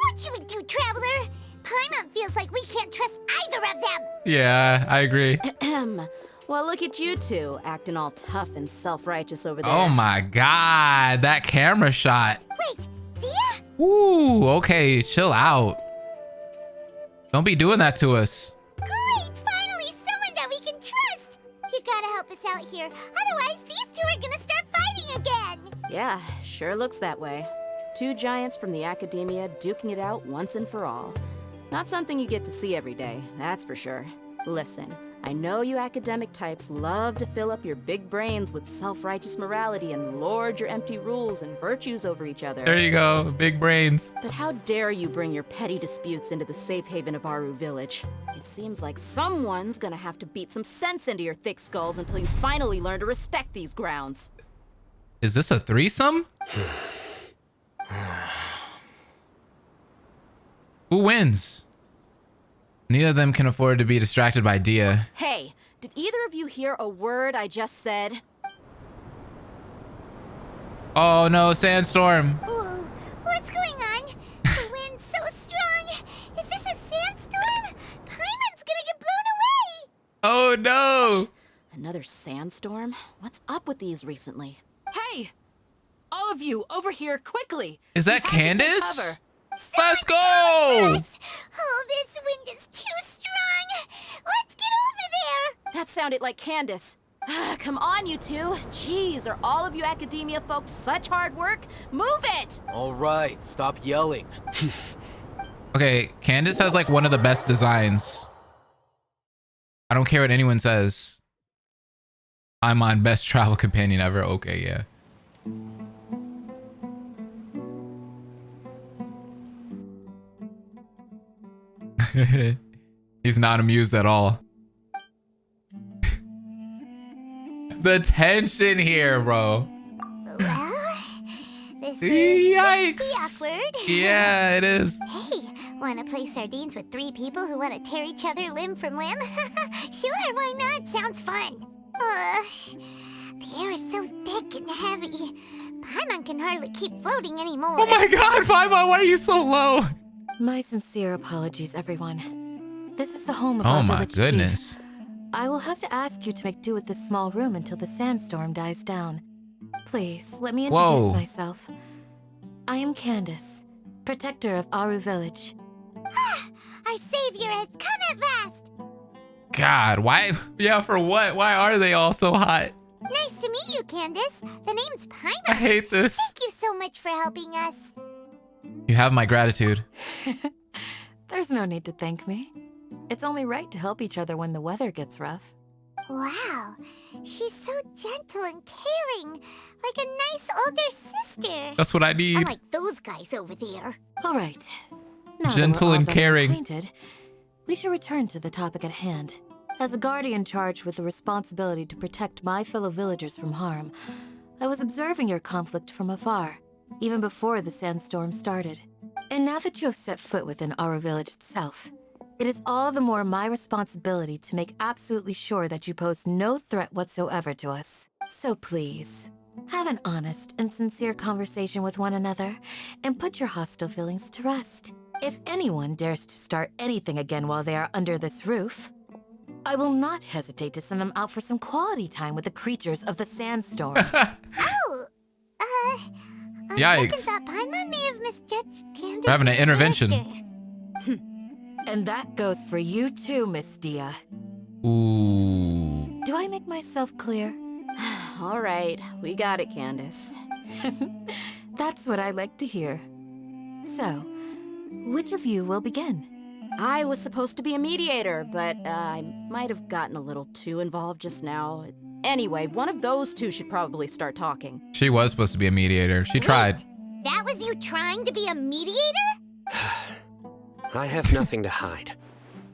What you would do, Traveler? Paimon feels like we can't trust either of them. Yeah, I agree. Well, look at you two, acting all tough and self-righteous over there. Oh my god, that camera shot. Wait, Dia? Ooh, okay, chill out. Don't be doing that to us. Great, finally someone that we can trust. You gotta help us out here, otherwise these two are gonna start fighting again. Yeah, sure. Sure looks that way. 2 giants from the academia duking it out once and for all. Not something you get to see every day, that's for sure. Listen, I know you academic types love to fill up your big brains with self-righteous morality and lord your empty rules and virtues over each other. There you go, big brains. But how dare you bring your petty disputes into the safe haven of Aaru Village? It seems like someone's gonna have to beat some sense into your thick skulls until you finally learn to respect these grounds. Is this a threesome? Who wins? Neither of them can afford to be distracted by Dia. Hey, did either of you hear a word I just said? Oh no, sandstorm. Whoa, what's going on? The wind's so strong. Is this a sandstorm? Paimon's gonna get blown away. Oh no. Another sandstorm? What's up with these recently? Hey! All of you, over here, quickly! Is that We have to take Candace? cover. Let's go! Oh, this wind is too strong. Let's get over there. That sounded like Candace. Come on, you two. Jeez, are all of you academia folks such hard work? Move it! All right, stop yelling. Okay, Candace has like one of the best designs. I don't care what anyone says. I'm on best travel companion ever. Okay, yeah. He's not amused at all. The tension here, bro. Well, this is Yikes. pretty awkward. Yeah, it is. Hey, wanna play sardines with 3 people who wanna tear each other limb from limb? Sure, why not? Sounds fun. The air is so thick and heavy. Paimon can hardly keep floating anymore. Oh my god, Paimon, why are you so low? My sincere apologies, everyone. This is the home of Oh our my village goodness. chief. I will have to ask you to make do with this small room until the sandstorm dies down. Please, let me introduce Whoa. myself. I am Candace, protector of Aaru Village. Our savior has come at last. God, why? Yeah, for what? Why are they all so hot? Nice to meet you, Candace. The name's Paimon. I hate this. Thank you so much for helping us. You have my gratitude. There's no need to thank me. It's only right to help each other when the weather gets rough. Wow, she's so gentle and caring, like a nice older sister. That's what I need. Unlike those guys over there. All right. Now that Gentle we're all and better caring. acquainted, we should return to the topic at hand. As a guardian charged with the responsibility to protect my fellow villagers from harm, I was observing your conflict from afar, even before the sandstorm started. And now that you have set foot within Aaru Village itself, it is all the more my responsibility to make absolutely sure that you pose no threat whatsoever to us. So please, have an honest and sincere conversation with one another, and put your hostile feelings to rest. If anyone dares to start anything again while they are under this roof, I will not hesitate to send them out for some quality time with the creatures of the sandstorm. Oh, on Yikes. second thought, Paimon may have misjudged Candace. We're having an intervention. And that goes for you too, Miss Dia. Ooh. Do I make myself clear? All right, we got it, Candace. That's what I like to hear. So, which of you will begin? I was supposed to be a mediator, but I might have gotten a little too involved just now. Anyway, one of those two should probably start talking. She was supposed to be a mediator. She tried. That was you trying to be a mediator? I have nothing to hide,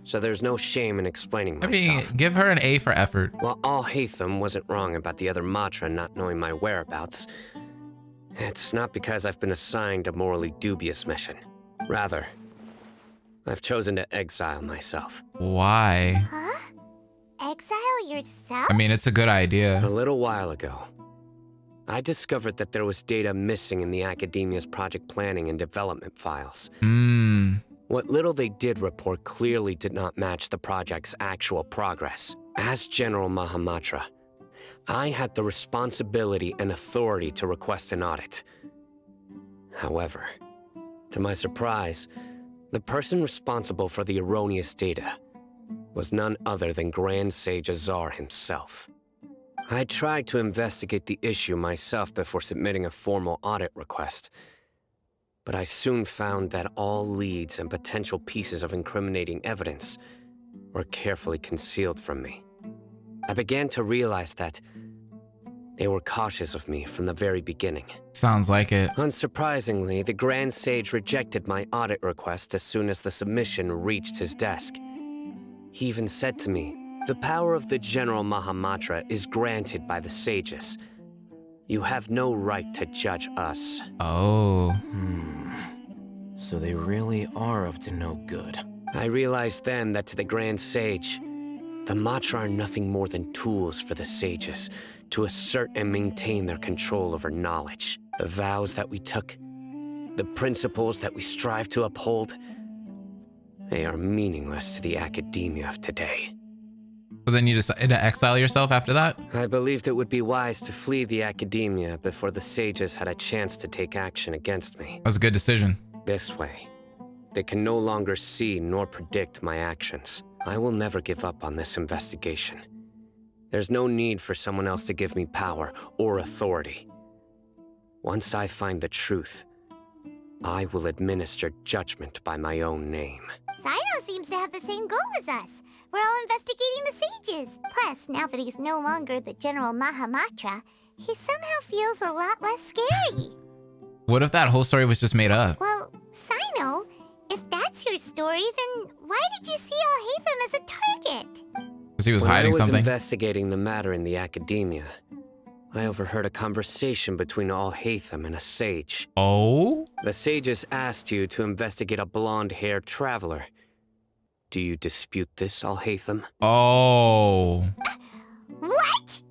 so there's no shame in explaining I mean, myself. give her an A for effort. While Al-Haytham wasn't wrong about the other Matra not knowing my whereabouts, it's not because I've been assigned a morally dubious mission. Rather, I've chosen to exile myself. Why? Huh? Exile yourself? I mean, it's a good idea. A little while ago, I discovered that there was data missing in the Academia's project planning and development files. What little they did report clearly did not match the project's actual progress. As General Mahamatra, I had the responsibility and authority to request an audit. However, to my surprise, the person responsible for the erroneous data was none other than Grand Sage Azar himself. I tried to investigate the issue myself before submitting a formal audit request. But I soon found that all leads and potential pieces of incriminating evidence were carefully concealed from me. I began to realize that they were cautious of me from the very beginning. Sounds like it. Unsurprisingly, the Grand Sage rejected my audit request as soon as the submission reached his desk. He even said to me, "The power of the General Mahamatra is granted by the Sages. You have no right to judge us." Oh. So they really are up to no good. I realized then that to the Grand Sage, the Matra are nothing more than tools for the Sages to assert and maintain their control over knowledge. The vows that we took, the principles that we strive to uphold, they are meaningless to the academia of today. So then you decided to exile yourself after that? I believed it would be wise to flee the academia before the Sages had a chance to take action against me. That was a good decision. This way, they can no longer see nor predict my actions. I will never give up on this investigation. There's no need for someone else to give me power or authority. Once I find the truth, I will administer judgment by my own name. Sino seems to have the same goal as us. We're all investigating the sages. Plus, now that he's no longer the General Mahamatra, he somehow feels a lot less scary. What if that whole story was just made up? Well, Sino, if that's your story, then why did you see Alhaitham as a target? Because he was hiding something? When I was investigating the matter in the academia, I overheard a conversation between Alhaitham and a sage. Oh? The sages asked you to investigate a blonde-haired traveler. Do you dispute this, Alhaitham? Oh. What?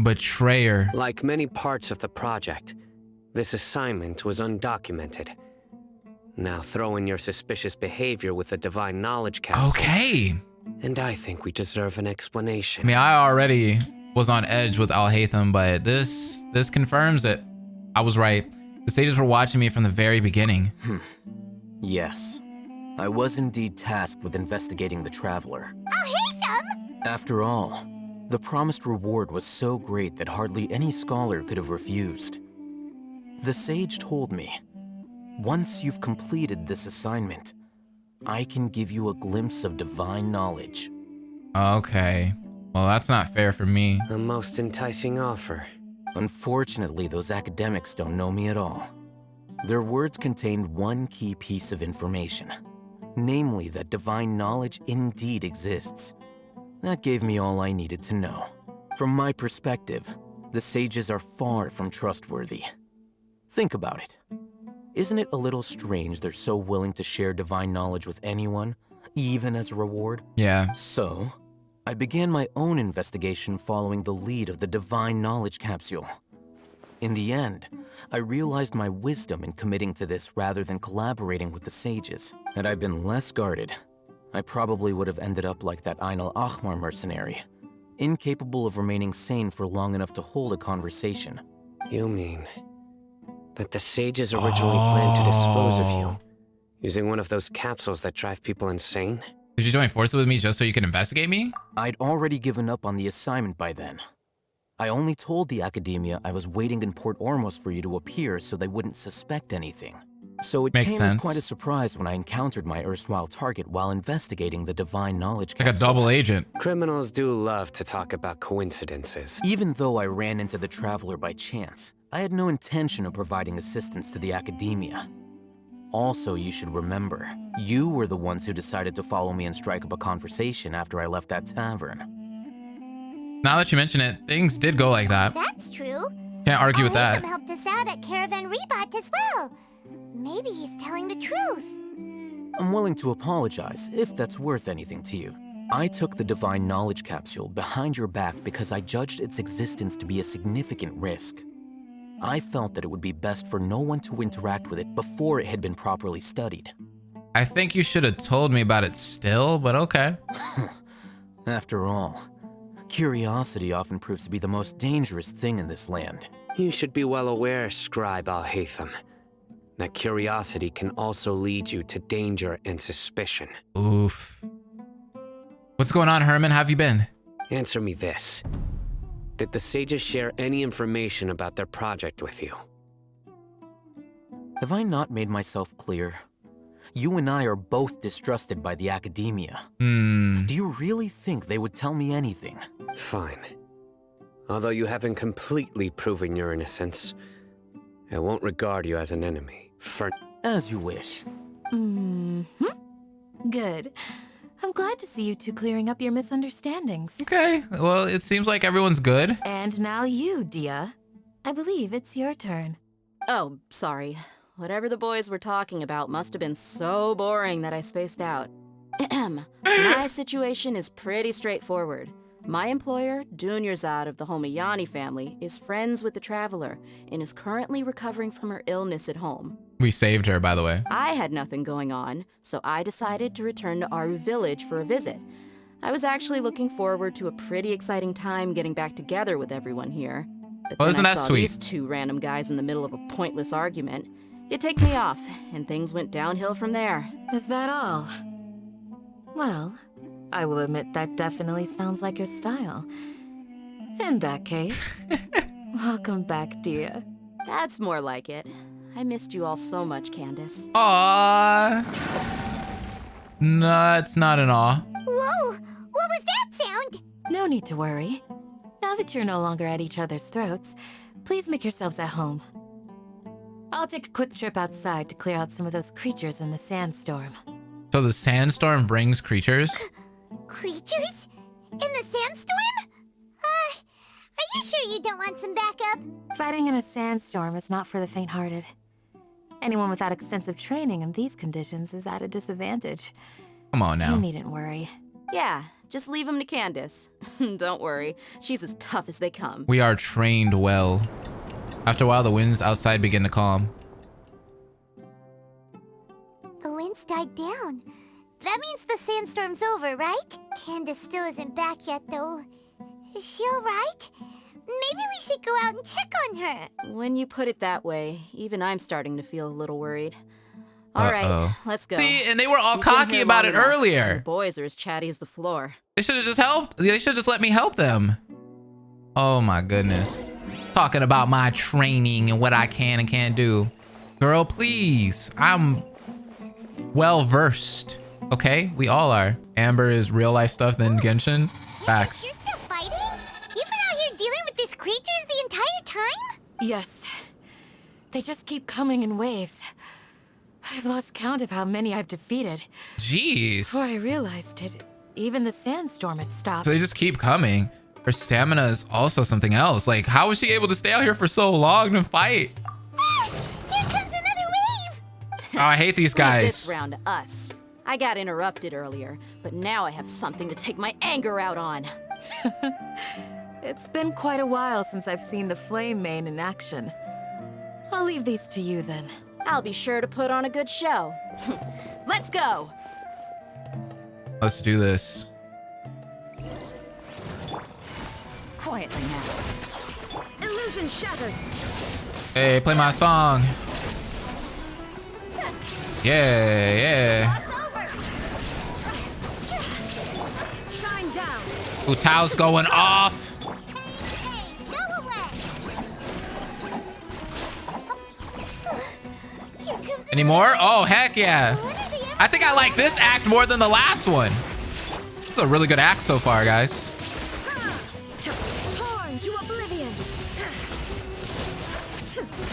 Betrayer. Like many parts of the project, this assignment was undocumented. Now throw in your suspicious behavior with the divine knowledge capsule. Okay. And I think we deserve an explanation. I mean, I already was on edge with Alhaitham, but this confirms it. I was right. The sages were watching me from the very beginning. Yes. I was indeed tasked with investigating the traveler. Alhaitham! After all, the promised reward was so great that hardly any scholar could have refused. The sage told me, once you've completed this assignment, I can give you a glimpse of divine knowledge. Okay. Well, that's not fair for me. A most enticing offer. Unfortunately, those academics don't know me at all. Their words contained one key piece of information, namely that divine knowledge indeed exists. That gave me all I needed to know. From my perspective, the sages are far from trustworthy. Think about it. Isn't it a little strange they're so willing to share divine knowledge with anyone, even as a reward? Yeah. So, I began my own investigation following the lead of the divine knowledge capsule. In the end, I realized my wisdom in committing to this rather than collaborating with the sages. Had I been less guarded, I probably would have ended up like that Ain al-Ahmar mercenary, incapable of remaining sane for long enough to hold a conversation. You mean that the sages originally planned to dispose of you, using one of those capsules that drive people insane? Did you join forces with me just so you could investigate me? I'd already given up on the assignment by then. I only told the academia I was waiting in Port Ormos for you to appear so they wouldn't suspect anything. So it came as quite a surprise when I encountered my erstwhile target while investigating the divine knowledge capsule. Like a double agent. Criminals do love to talk about coincidences. Even though I ran into the traveler by chance, I had no intention of providing assistance to the academia. Also, you should remember, you were the ones who decided to follow me and strike up a conversation after I left that tavern. Now that you mention it, things did go like that. That's true. Can't argue with that. Alhaitham helped us out at Caravan Rebat as well. Maybe he's telling the truth. I'm willing to apologize, if that's worth anything to you. I took the divine knowledge capsule behind your back because I judged its existence to be a significant risk. I felt that it would be best for no one to interact with it before it had been properly studied. I think you should have told me about it still, but okay. After all, curiosity often proves to be the most dangerous thing in this land. You should be well aware, Scribe Alhaitham, that curiosity can also lead you to danger and suspicion. Oof. What's going on, Herman? How have you been? Answer me this. Did the sages share any information about their project with you? Have I not made myself clear? You and I are both distrusted by the academia. Do you really think they would tell me anything? Fine. Although you haven't completely proven your innocence, I won't regard you as an enemy. As you wish. Good. I'm glad to see you two clearing up your misunderstandings. Okay, well, it seems like everyone's good. And now you, Dia. I believe it's your turn. Oh, sorry. Whatever the boys were talking about must have been so boring that I spaced out. My situation is pretty straightforward. My employer, Dunyarzad of the Homayani family, is friends with the Traveler and is currently recovering from her illness at home. We saved her, by the way. I had nothing going on, so I decided to return to Aaru village for a visit. I was actually looking forward to a pretty exciting time getting back together with everyone here. But then isn't I that saw sweet? these two random guys in the middle of a pointless argument. It ticked me off, and things went downhill from there. Is that all? Well, I will admit that definitely sounds like your style. In that case, welcome back, Dia. That's more like it. I missed you all so much, Candace. Aww. No, it's not an aw. Whoa! What was that sound? No need to worry. Now that you're no longer at each other's throats, please make yourselves at home. I'll take a quick trip outside to clear out some of those creatures in the sandstorm. So the sandstorm brings creatures? Creatures? In the sandstorm? Are you sure you don't want some backup? Fighting in a sandstorm is not for the faint-hearted. Anyone without extensive training in these conditions is at a disadvantage. Come on now. You needn't worry. Yeah, just leave him to Candace. Don't worry, she's as tough as they come. We are trained well. After a while, the winds outside begin to calm. The winds died down. That means the sandstorm's over, right? Candace still isn't back yet, though. Is she alright? Maybe we should go out and check on her. When you put it that way, even I'm starting to feel a little worried. All right, let's go. See, and they were all You've been cocky here about long it enough, earlier. and the boys are as chatty as the floor. They should have just helped. They should have just let me help them. Oh my goodness. Talking about my training and what I can and can't do. Girl, please. I'm well versed. Okay? We all are. Amber is real life stuff than Genshin. Facts. You're still fighting? You've been out here dealing with these creatures the entire time? Yes. They just keep coming in waves. I've lost count of how many I've defeated. Jeez. Before I realized it, even the sandstorm had stopped. So they just keep coming. Her stamina is also something else. Like, how was she able to stay out here for so long to fight? Here comes another wave! Oh, I hate these guys. Leave this round to us. I got interrupted earlier, but now I have something to take my anger out on. It's been quite a while since I've seen the Flame Mane in action. I'll leave these to you then. I'll be sure to put on a good show. Let's go! Let's do this. Quietly now. Illusion shattered! Hey, play my song. Yeah, yeah. Shine down! Utao's going off. Any more? Oh, heck yeah. I think I like this act more than the last one. This is a really good act so far, guys. Torn to oblivion.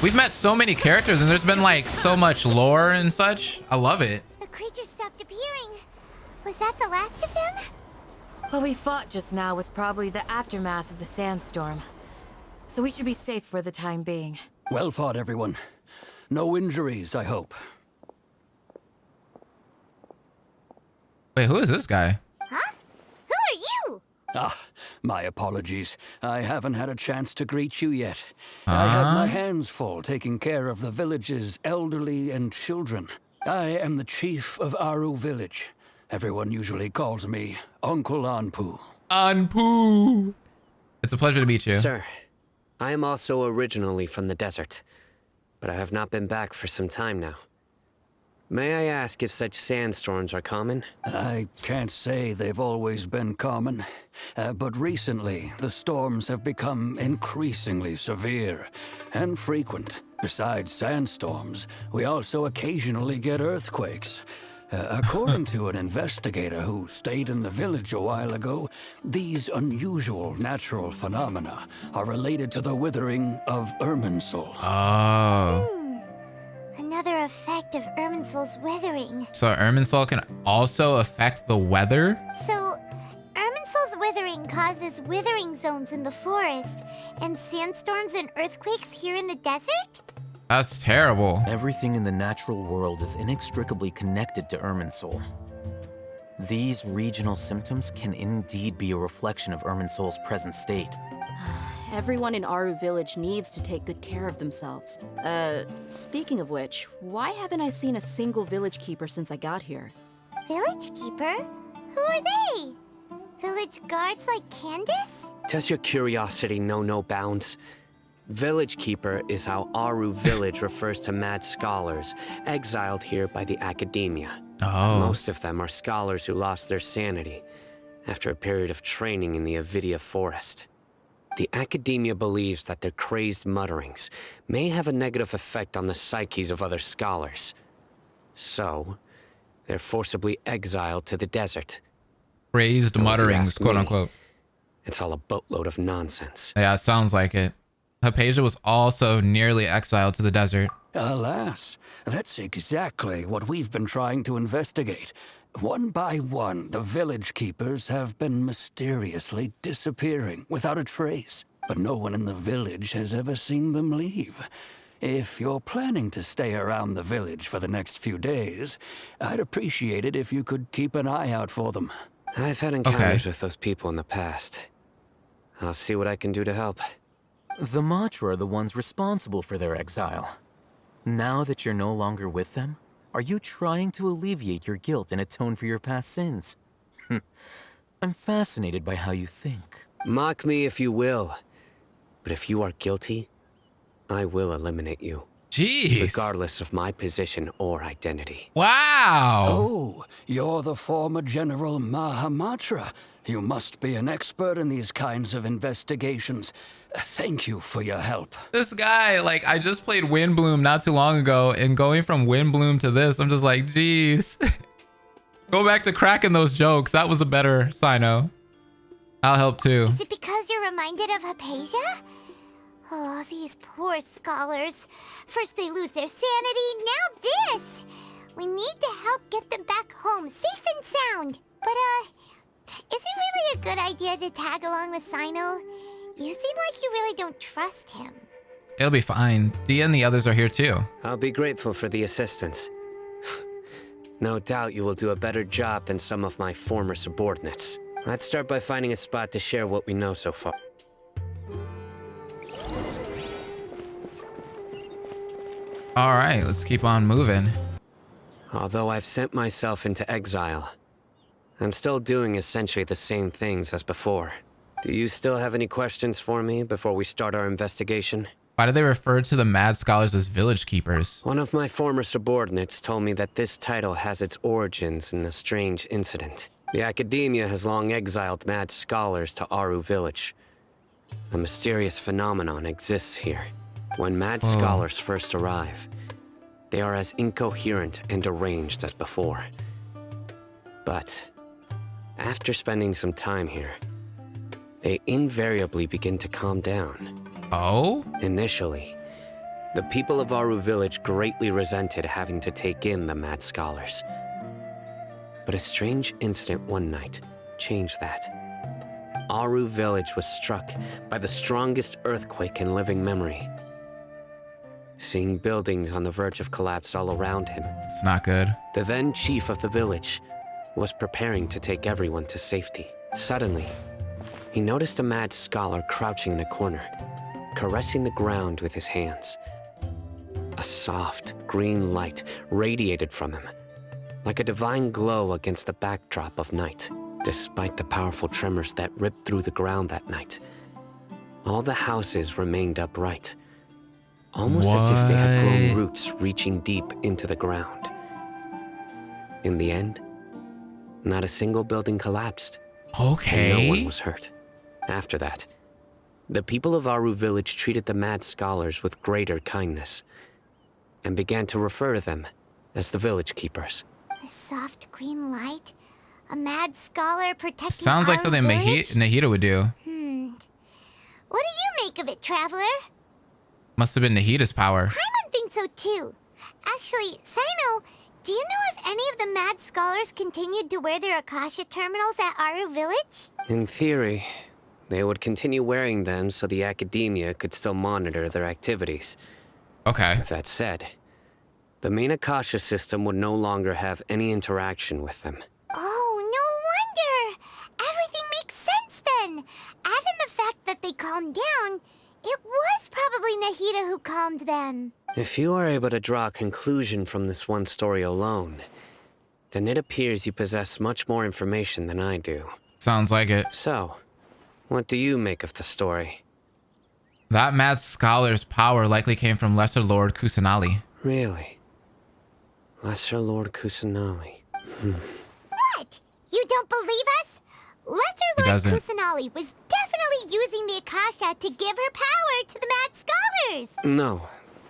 We've met so many characters and there's been like so much lore and such. I love it. The creatures stopped appearing. Was that the last of them? What we fought just now was probably the aftermath of the sandstorm. So we should be safe for the time being. Well fought, everyone. No injuries, I hope. Wait, who is this guy? Huh? Who are you? Ah, my apologies. I haven't had a chance to greet you yet. I had my hands full taking care of the village's elderly and children. I am the chief of Aaru village. Everyone usually calls me Uncle Anpu. Anpu! It's a pleasure to meet you. Sir, I am also originally from the desert, but I have not been back for some time now. May I ask if such sandstorms are common? I can't say they've always been common, but recently the storms have become increasingly severe and frequent. Besides sandstorms, we also occasionally get earthquakes. According to an investigator who stayed in the village a while ago, these unusual natural phenomena are related to the withering of Irminsul. Oh. Another effect of Irminsul's withering. So Irminsul can also affect the weather? So, Irminsul's withering causes withering zones in the forest, and sandstorms and earthquakes here in the desert? That's terrible. Everything in the natural world is inextricably connected to Irminsul. These regional symptoms can indeed be a reflection of Irminsul's present state. Everyone in Aaru village needs to take good care of themselves. Speaking of which, why haven't I seen a single village keeper since I got here? Village keeper? Who are they? Village guards like Candace? Does your curiosity know no bounds? Village Keeper is how Aaru village refers to mad scholars exiled here by the academia. Oh. Most of them are scholars who lost their sanity after a period of training in the Avidia forest. The academia believes that their crazed mutterings may have a negative effect on the psyches of other scholars. So, they're forcibly exiled to the desert. Crazed mutterings, quote unquote. It's all a boatload of nonsense. Yeah, it sounds like it. Hypatia was also nearly exiled to the desert. Alas, that's exactly what we've been trying to investigate. One by one, the village keepers have been mysteriously disappearing without a trace, but no one in the village has ever seen them leave. If you're planning to stay around the village for the next few days, I'd appreciate it if you could keep an eye out for them. I've had encounters with those people in the past. I'll see what I can do to help. The Matra are the ones responsible for their exile. Now that you're no longer with them, are you trying to alleviate your guilt and atone for your past sins? I'm fascinated by how you think. Mock me if you will, but if you are guilty, I will eliminate you. Jeez. Regardless of my position or identity. Wow. Oh, you're the former General Mahamatra. You must be an expert in these kinds of investigations. Thank you for your help. This guy, like, I just played Windbloom not too long ago, and going from Windbloom to this, I'm just like, geez. Go back to cracking those jokes. That was a better Sino. I'll help too. Is it because you're reminded of Hypatia? Oh, these poor scholars. First they lose their sanity, now this! We need to help get them back home, safe and sound. But, is it really a good idea to tag along with Sino? You seem like you really don't trust him. It'll be fine. Dia and the others are here too. I'll be grateful for the assistance. No doubt you will do a better job than some of my former subordinates. Let's start by finding a spot to share what we know so far. All right, let's keep on moving. Although I've sent myself into exile, I'm still doing essentially the same things as before. Do you still have any questions for me before we start our investigation? Why do they refer to the mad scholars as village keepers? One of my former subordinates told me that this title has its origins in a strange incident. The academia has long exiled mad scholars to Aaru village. A mysterious phenomenon exists here. When mad scholars first arrive, they are as incoherent and deranged as before. But after spending some time here, they invariably begin to calm down. Oh? Initially, the people of Aaru village greatly resented having to take in the mad scholars. But a strange incident one night changed that. Aaru village was struck by the strongest earthquake in living memory. Seeing buildings on the verge of collapse all around him. It's not good. The then chief of the village was preparing to take everyone to safety. Suddenly, he noticed a mad scholar crouching in a corner, caressing the ground with his hands. A soft, green light radiated from him, like a divine glow against the backdrop of night. Despite the powerful tremors that ripped through the ground that night, all the houses remained upright, almost as if they had grown roots reaching deep into the ground. In the end, not a single building collapsed. Okay. And no one was hurt. After that, the people of Aaru village treated the mad scholars with greater kindness and began to refer to them as the village keepers. The soft green light? A mad scholar protecting Sounds like our something village? Nahida would do. What do you make of it, Traveler? Must have been Nahida's power. Paimon thinks so too. Actually, Sino, do you know if any of the mad scholars continued to wear their Akasha terminals at Aaru village? In theory, they would continue wearing them so the academia could still monitor their activities. Okay. With that said, the main Akasha system would no longer have any interaction with them. Oh, no wonder! Everything makes sense then! Add in the fact that they calmed down, it was probably Nahida who calmed them. If you are able to draw a conclusion from this one story alone, then it appears you possess much more information than I do. Sounds like it. So, what do you make of the story? That mad scholar's power likely came from Lesser Lord Kusanali. Really? Lesser Lord Kusanali. What? You don't believe us? Lesser Lord Kusanali was definitely using the Akasha to give her power to the mad scholars! No,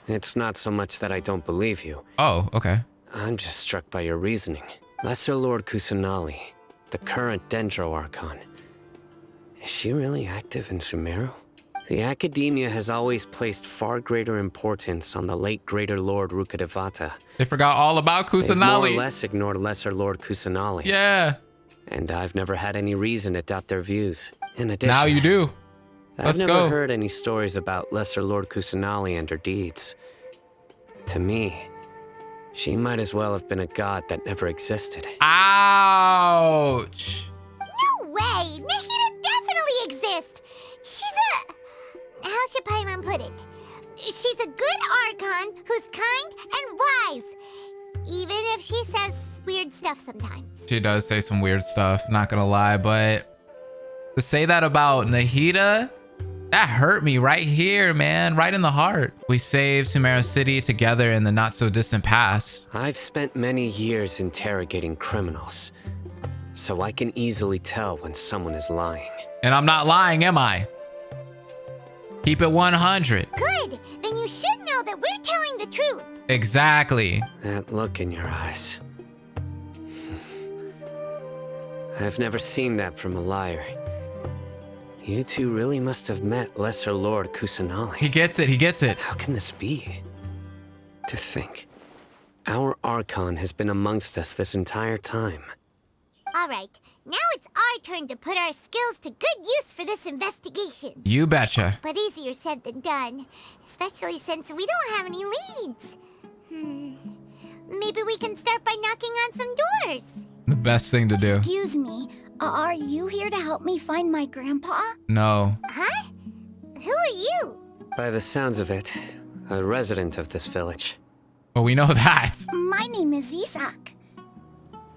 it's not so much that I don't believe you. Oh, okay. I'm just struck by your reasoning. Lesser Lord Kusanali, the current Dendro Archon. Is she really active in Sumeru? The Academia has always placed far greater importance on the late Greater Lord Rukkhadevata. They forgot all about Kusanali. They've more or less ignored Lesser Lord Kusanali. Yeah. And I've never had any reason to doubt their views. In addition, now you do. I've never heard any stories about Lesser Lord Kusanali and her deeds. To me, she might as well have been a god that never existed. Ouch! No way! Nahida definitely exists! She's a... How should Paimon put it? She's a good Archon who's kind and wise. Even if she says weird stuff sometimes. She does say some weird stuff, not gonna lie, but to say that about Nahida, that hurt me right here, man, right in the heart. We saved Sumeru City together in the not so distant past. I've spent many years interrogating criminals, so I can easily tell when someone is lying. And I'm not lying, am I? Keep it 100. Good! Then you should know that we're telling the truth. Exactly. That look in your eyes. I've never seen that from a liar. You two really must have met Lesser Lord Kusanali. He gets it, he gets it. How can this be? To think, our Archon has been amongst us this entire time. Alright, now it's our turn to put our skills to good use for this investigation. You betcha. But easier said than done, especially since we don't have any leads. Maybe we can start by knocking on some doors. The best thing to do. Excuse me, are you here to help me find my grandpa? No. Huh? Who are you? By the sounds of it, a resident of this village. Well, we know that. My name is Isak.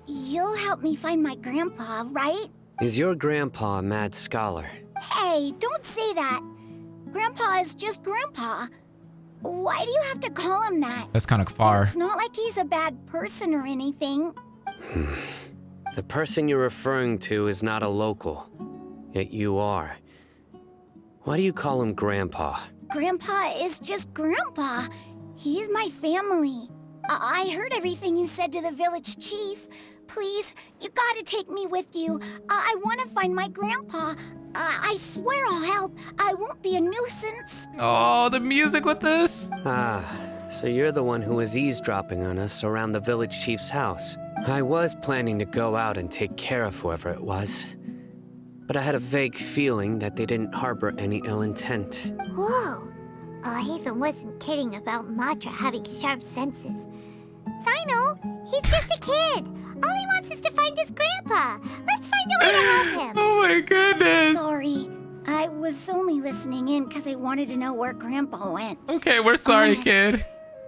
You'll help me find my grandpa, right? Is your grandpa a mad scholar? Hey, don't say that. Grandpa is just Grandpa. Why do you have to call him that? That's kind of far. It's not like he's a bad person or anything. The person you're referring to is not a local, yet you are. Why do you call him Grandpa? Grandpa is just Grandpa. He's my family. I heard everything you said to the village chief. Please, you gotta take me with you. I want to find my grandpa. I swear I'll help. I won't be a nuisance. Oh, the music with this. So you're the one who was eavesdropping on us around the village chief's house. I was planning to go out and take care of whoever it was, but I had a vague feeling that they didn't harbor any ill intent. Whoa. Ethan wasn't kidding about Matra having sharp senses. Sino, he's just a kid. All he wants is to find his grandpa. Let's find a way to help him. Oh my goodness. Sorry. I was only listening in because I wanted to know where Grandpa went. Okay, we're sorry, Honest. kid.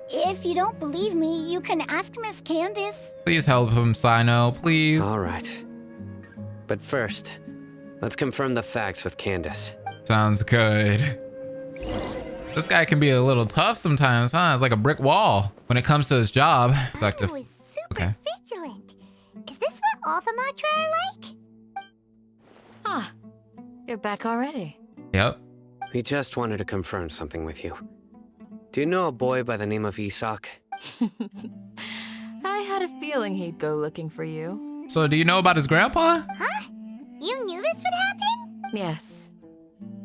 If you don't believe me, you can ask Miss Candace. Please help him, Sino, please. All right. But first, let's confirm the facts with Candace. Sounds good. This guy can be a little tough sometimes, huh? It's like a brick wall when it comes to his job. Aaru is super vigilant. all the Matra are like? Ah, you're back already. Yep. We just wanted to confirm something with you. Do you know a boy by the name of Isak? I had a feeling he'd go looking for you. So do you know about his grandpa? Huh? You knew this would happen? Yes.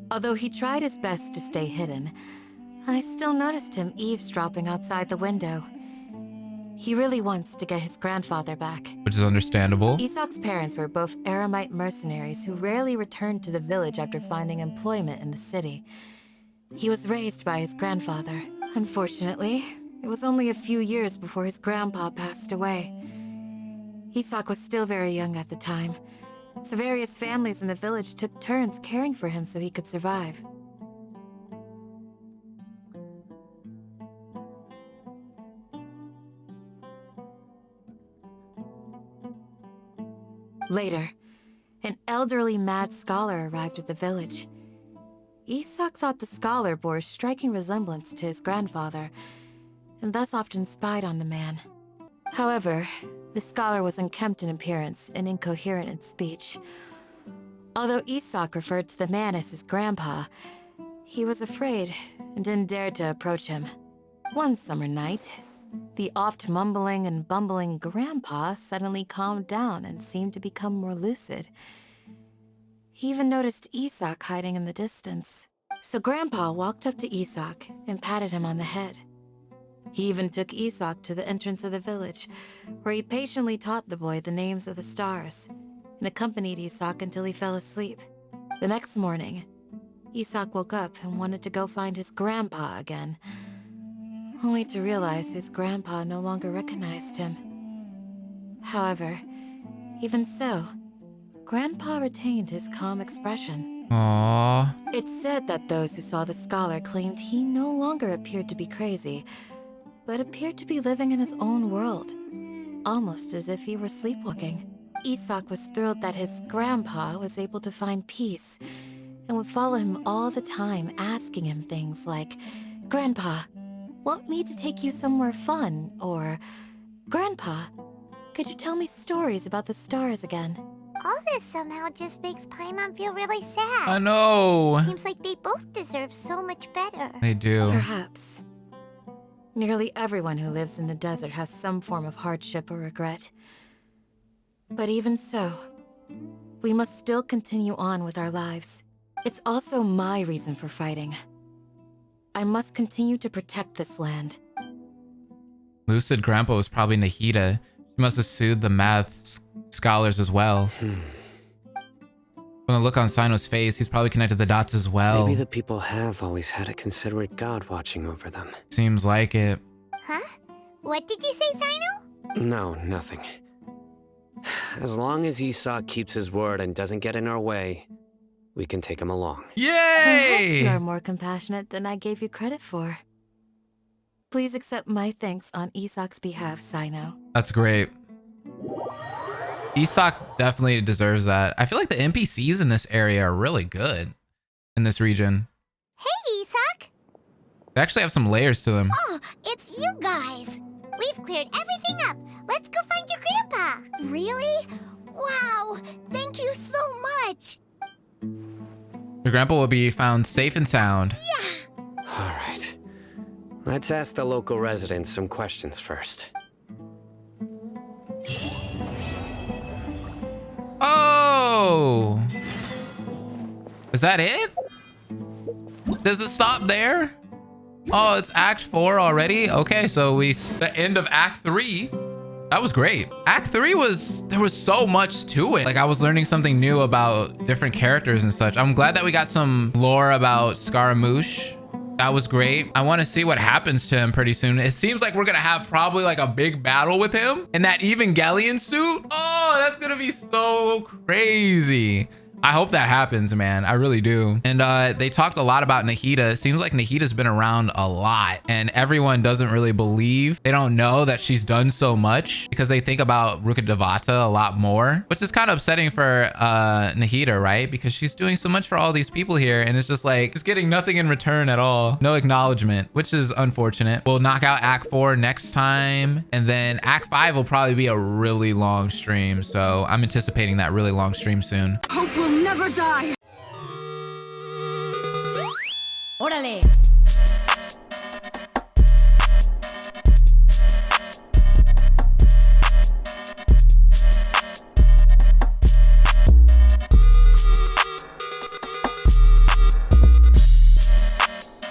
Although he tried his best to stay hidden, I still noticed him eavesdropping outside the window. He really wants to get his grandfather back. Which is understandable. Isak's parents were both Aramite mercenaries who rarely returned to the village after finding employment in the city. He was raised by his grandfather. Unfortunately, it was only a few years before his grandpa passed away. Isak was still very young at the time, so various families in the village took turns caring for him so he could survive. Later, an elderly mad scholar arrived at the village. Isak thought the scholar bore a striking resemblance to his grandfather, and thus often spied on the man. However, the scholar was unkempt in appearance and incoherent in speech. Although Isak referred to the man as his grandpa, he was afraid and didn't dare to approach him. One summer night, the oft mumbling and bumbling grandpa suddenly calmed down and seemed to become more lucid. He even noticed Isak hiding in the distance. So Grandpa walked up to Isak and patted him on the head. He even took Isak to the entrance of the village, where he patiently taught the boy the names of the stars, and accompanied Isak until he fell asleep. The next morning, Isak woke up and wanted to go find his grandpa again, only to realize his grandpa no longer recognized him. However, even so, Grandpa retained his calm expression. Aww. It's said that those who saw the scholar claimed he no longer appeared to be crazy, but appeared to be living in his own world, almost as if he were sleepwalking. Isak was thrilled that his grandpa was able to find peace, and would follow him all the time, asking him things like, "Grandpa, want me to take you somewhere fun?" Or, "Grandpa, could you tell me stories about the stars again?" All this somehow just makes Paimon feel really sad. I know. Seems like they both deserve so much better. They do. Perhaps. Nearly everyone who lives in the desert has some form of hardship or regret. But even so, we must still continue on with our lives. It's also my reason for fighting. I must continue to protect this land. Lucid Grandpa was probably Nahida. She must have sued the math scholars as well. When I look on Sino's face, he's probably connected the dots as well. Maybe the people have always had a considerate god watching over them. Seems like it. Huh? What did you say, Sino? No, nothing. As long as Isak keeps his word and doesn't get in our way, we can take him along. Perhaps Yay! you are more compassionate than I gave you credit for. Please accept my thanks on Isak's behalf, Sino. That's great. Isak definitely deserves that. I feel like the NPCs in this area are really good in this region. Hey, Isak! They actually have some layers to them. Oh, it's you guys! We've cleared everything up. Let's go find your grandpa. Really? Wow! Thank you so much! Your grandpa will be found safe and sound. Yeah! All right. Let's ask the local residents some questions first. Oh! Is that it? Does it stop there? Oh, it's Act 4 already? Okay, so the end of Act 3. That was great. Act 3 there was so much to it. Like, I was learning something new about different characters and such. I'm glad that we got some lore about Scaramouche. That was great. I want to see what happens to him pretty soon. It seems like we're gonna have probably like a big battle with him in that Evangelion suit. Oh, that's gonna be so crazy. I hope that happens, man. I really do. And they talked a lot about Nahida. It seems like Nahida's been around a lot and everyone doesn't really believe. They don't know that she's done so much because they think about Rukkhadevata a lot more, which is kind of upsetting for Nahida, right? Because she's doing so much for all these people here and it's just like, just getting nothing in return at all. No acknowledgement, which is unfortunate. We'll knock out Act 4 next time. And then Act 5 will probably be a really long stream. So I'm anticipating that really long stream soon. Hope will never die. Órale.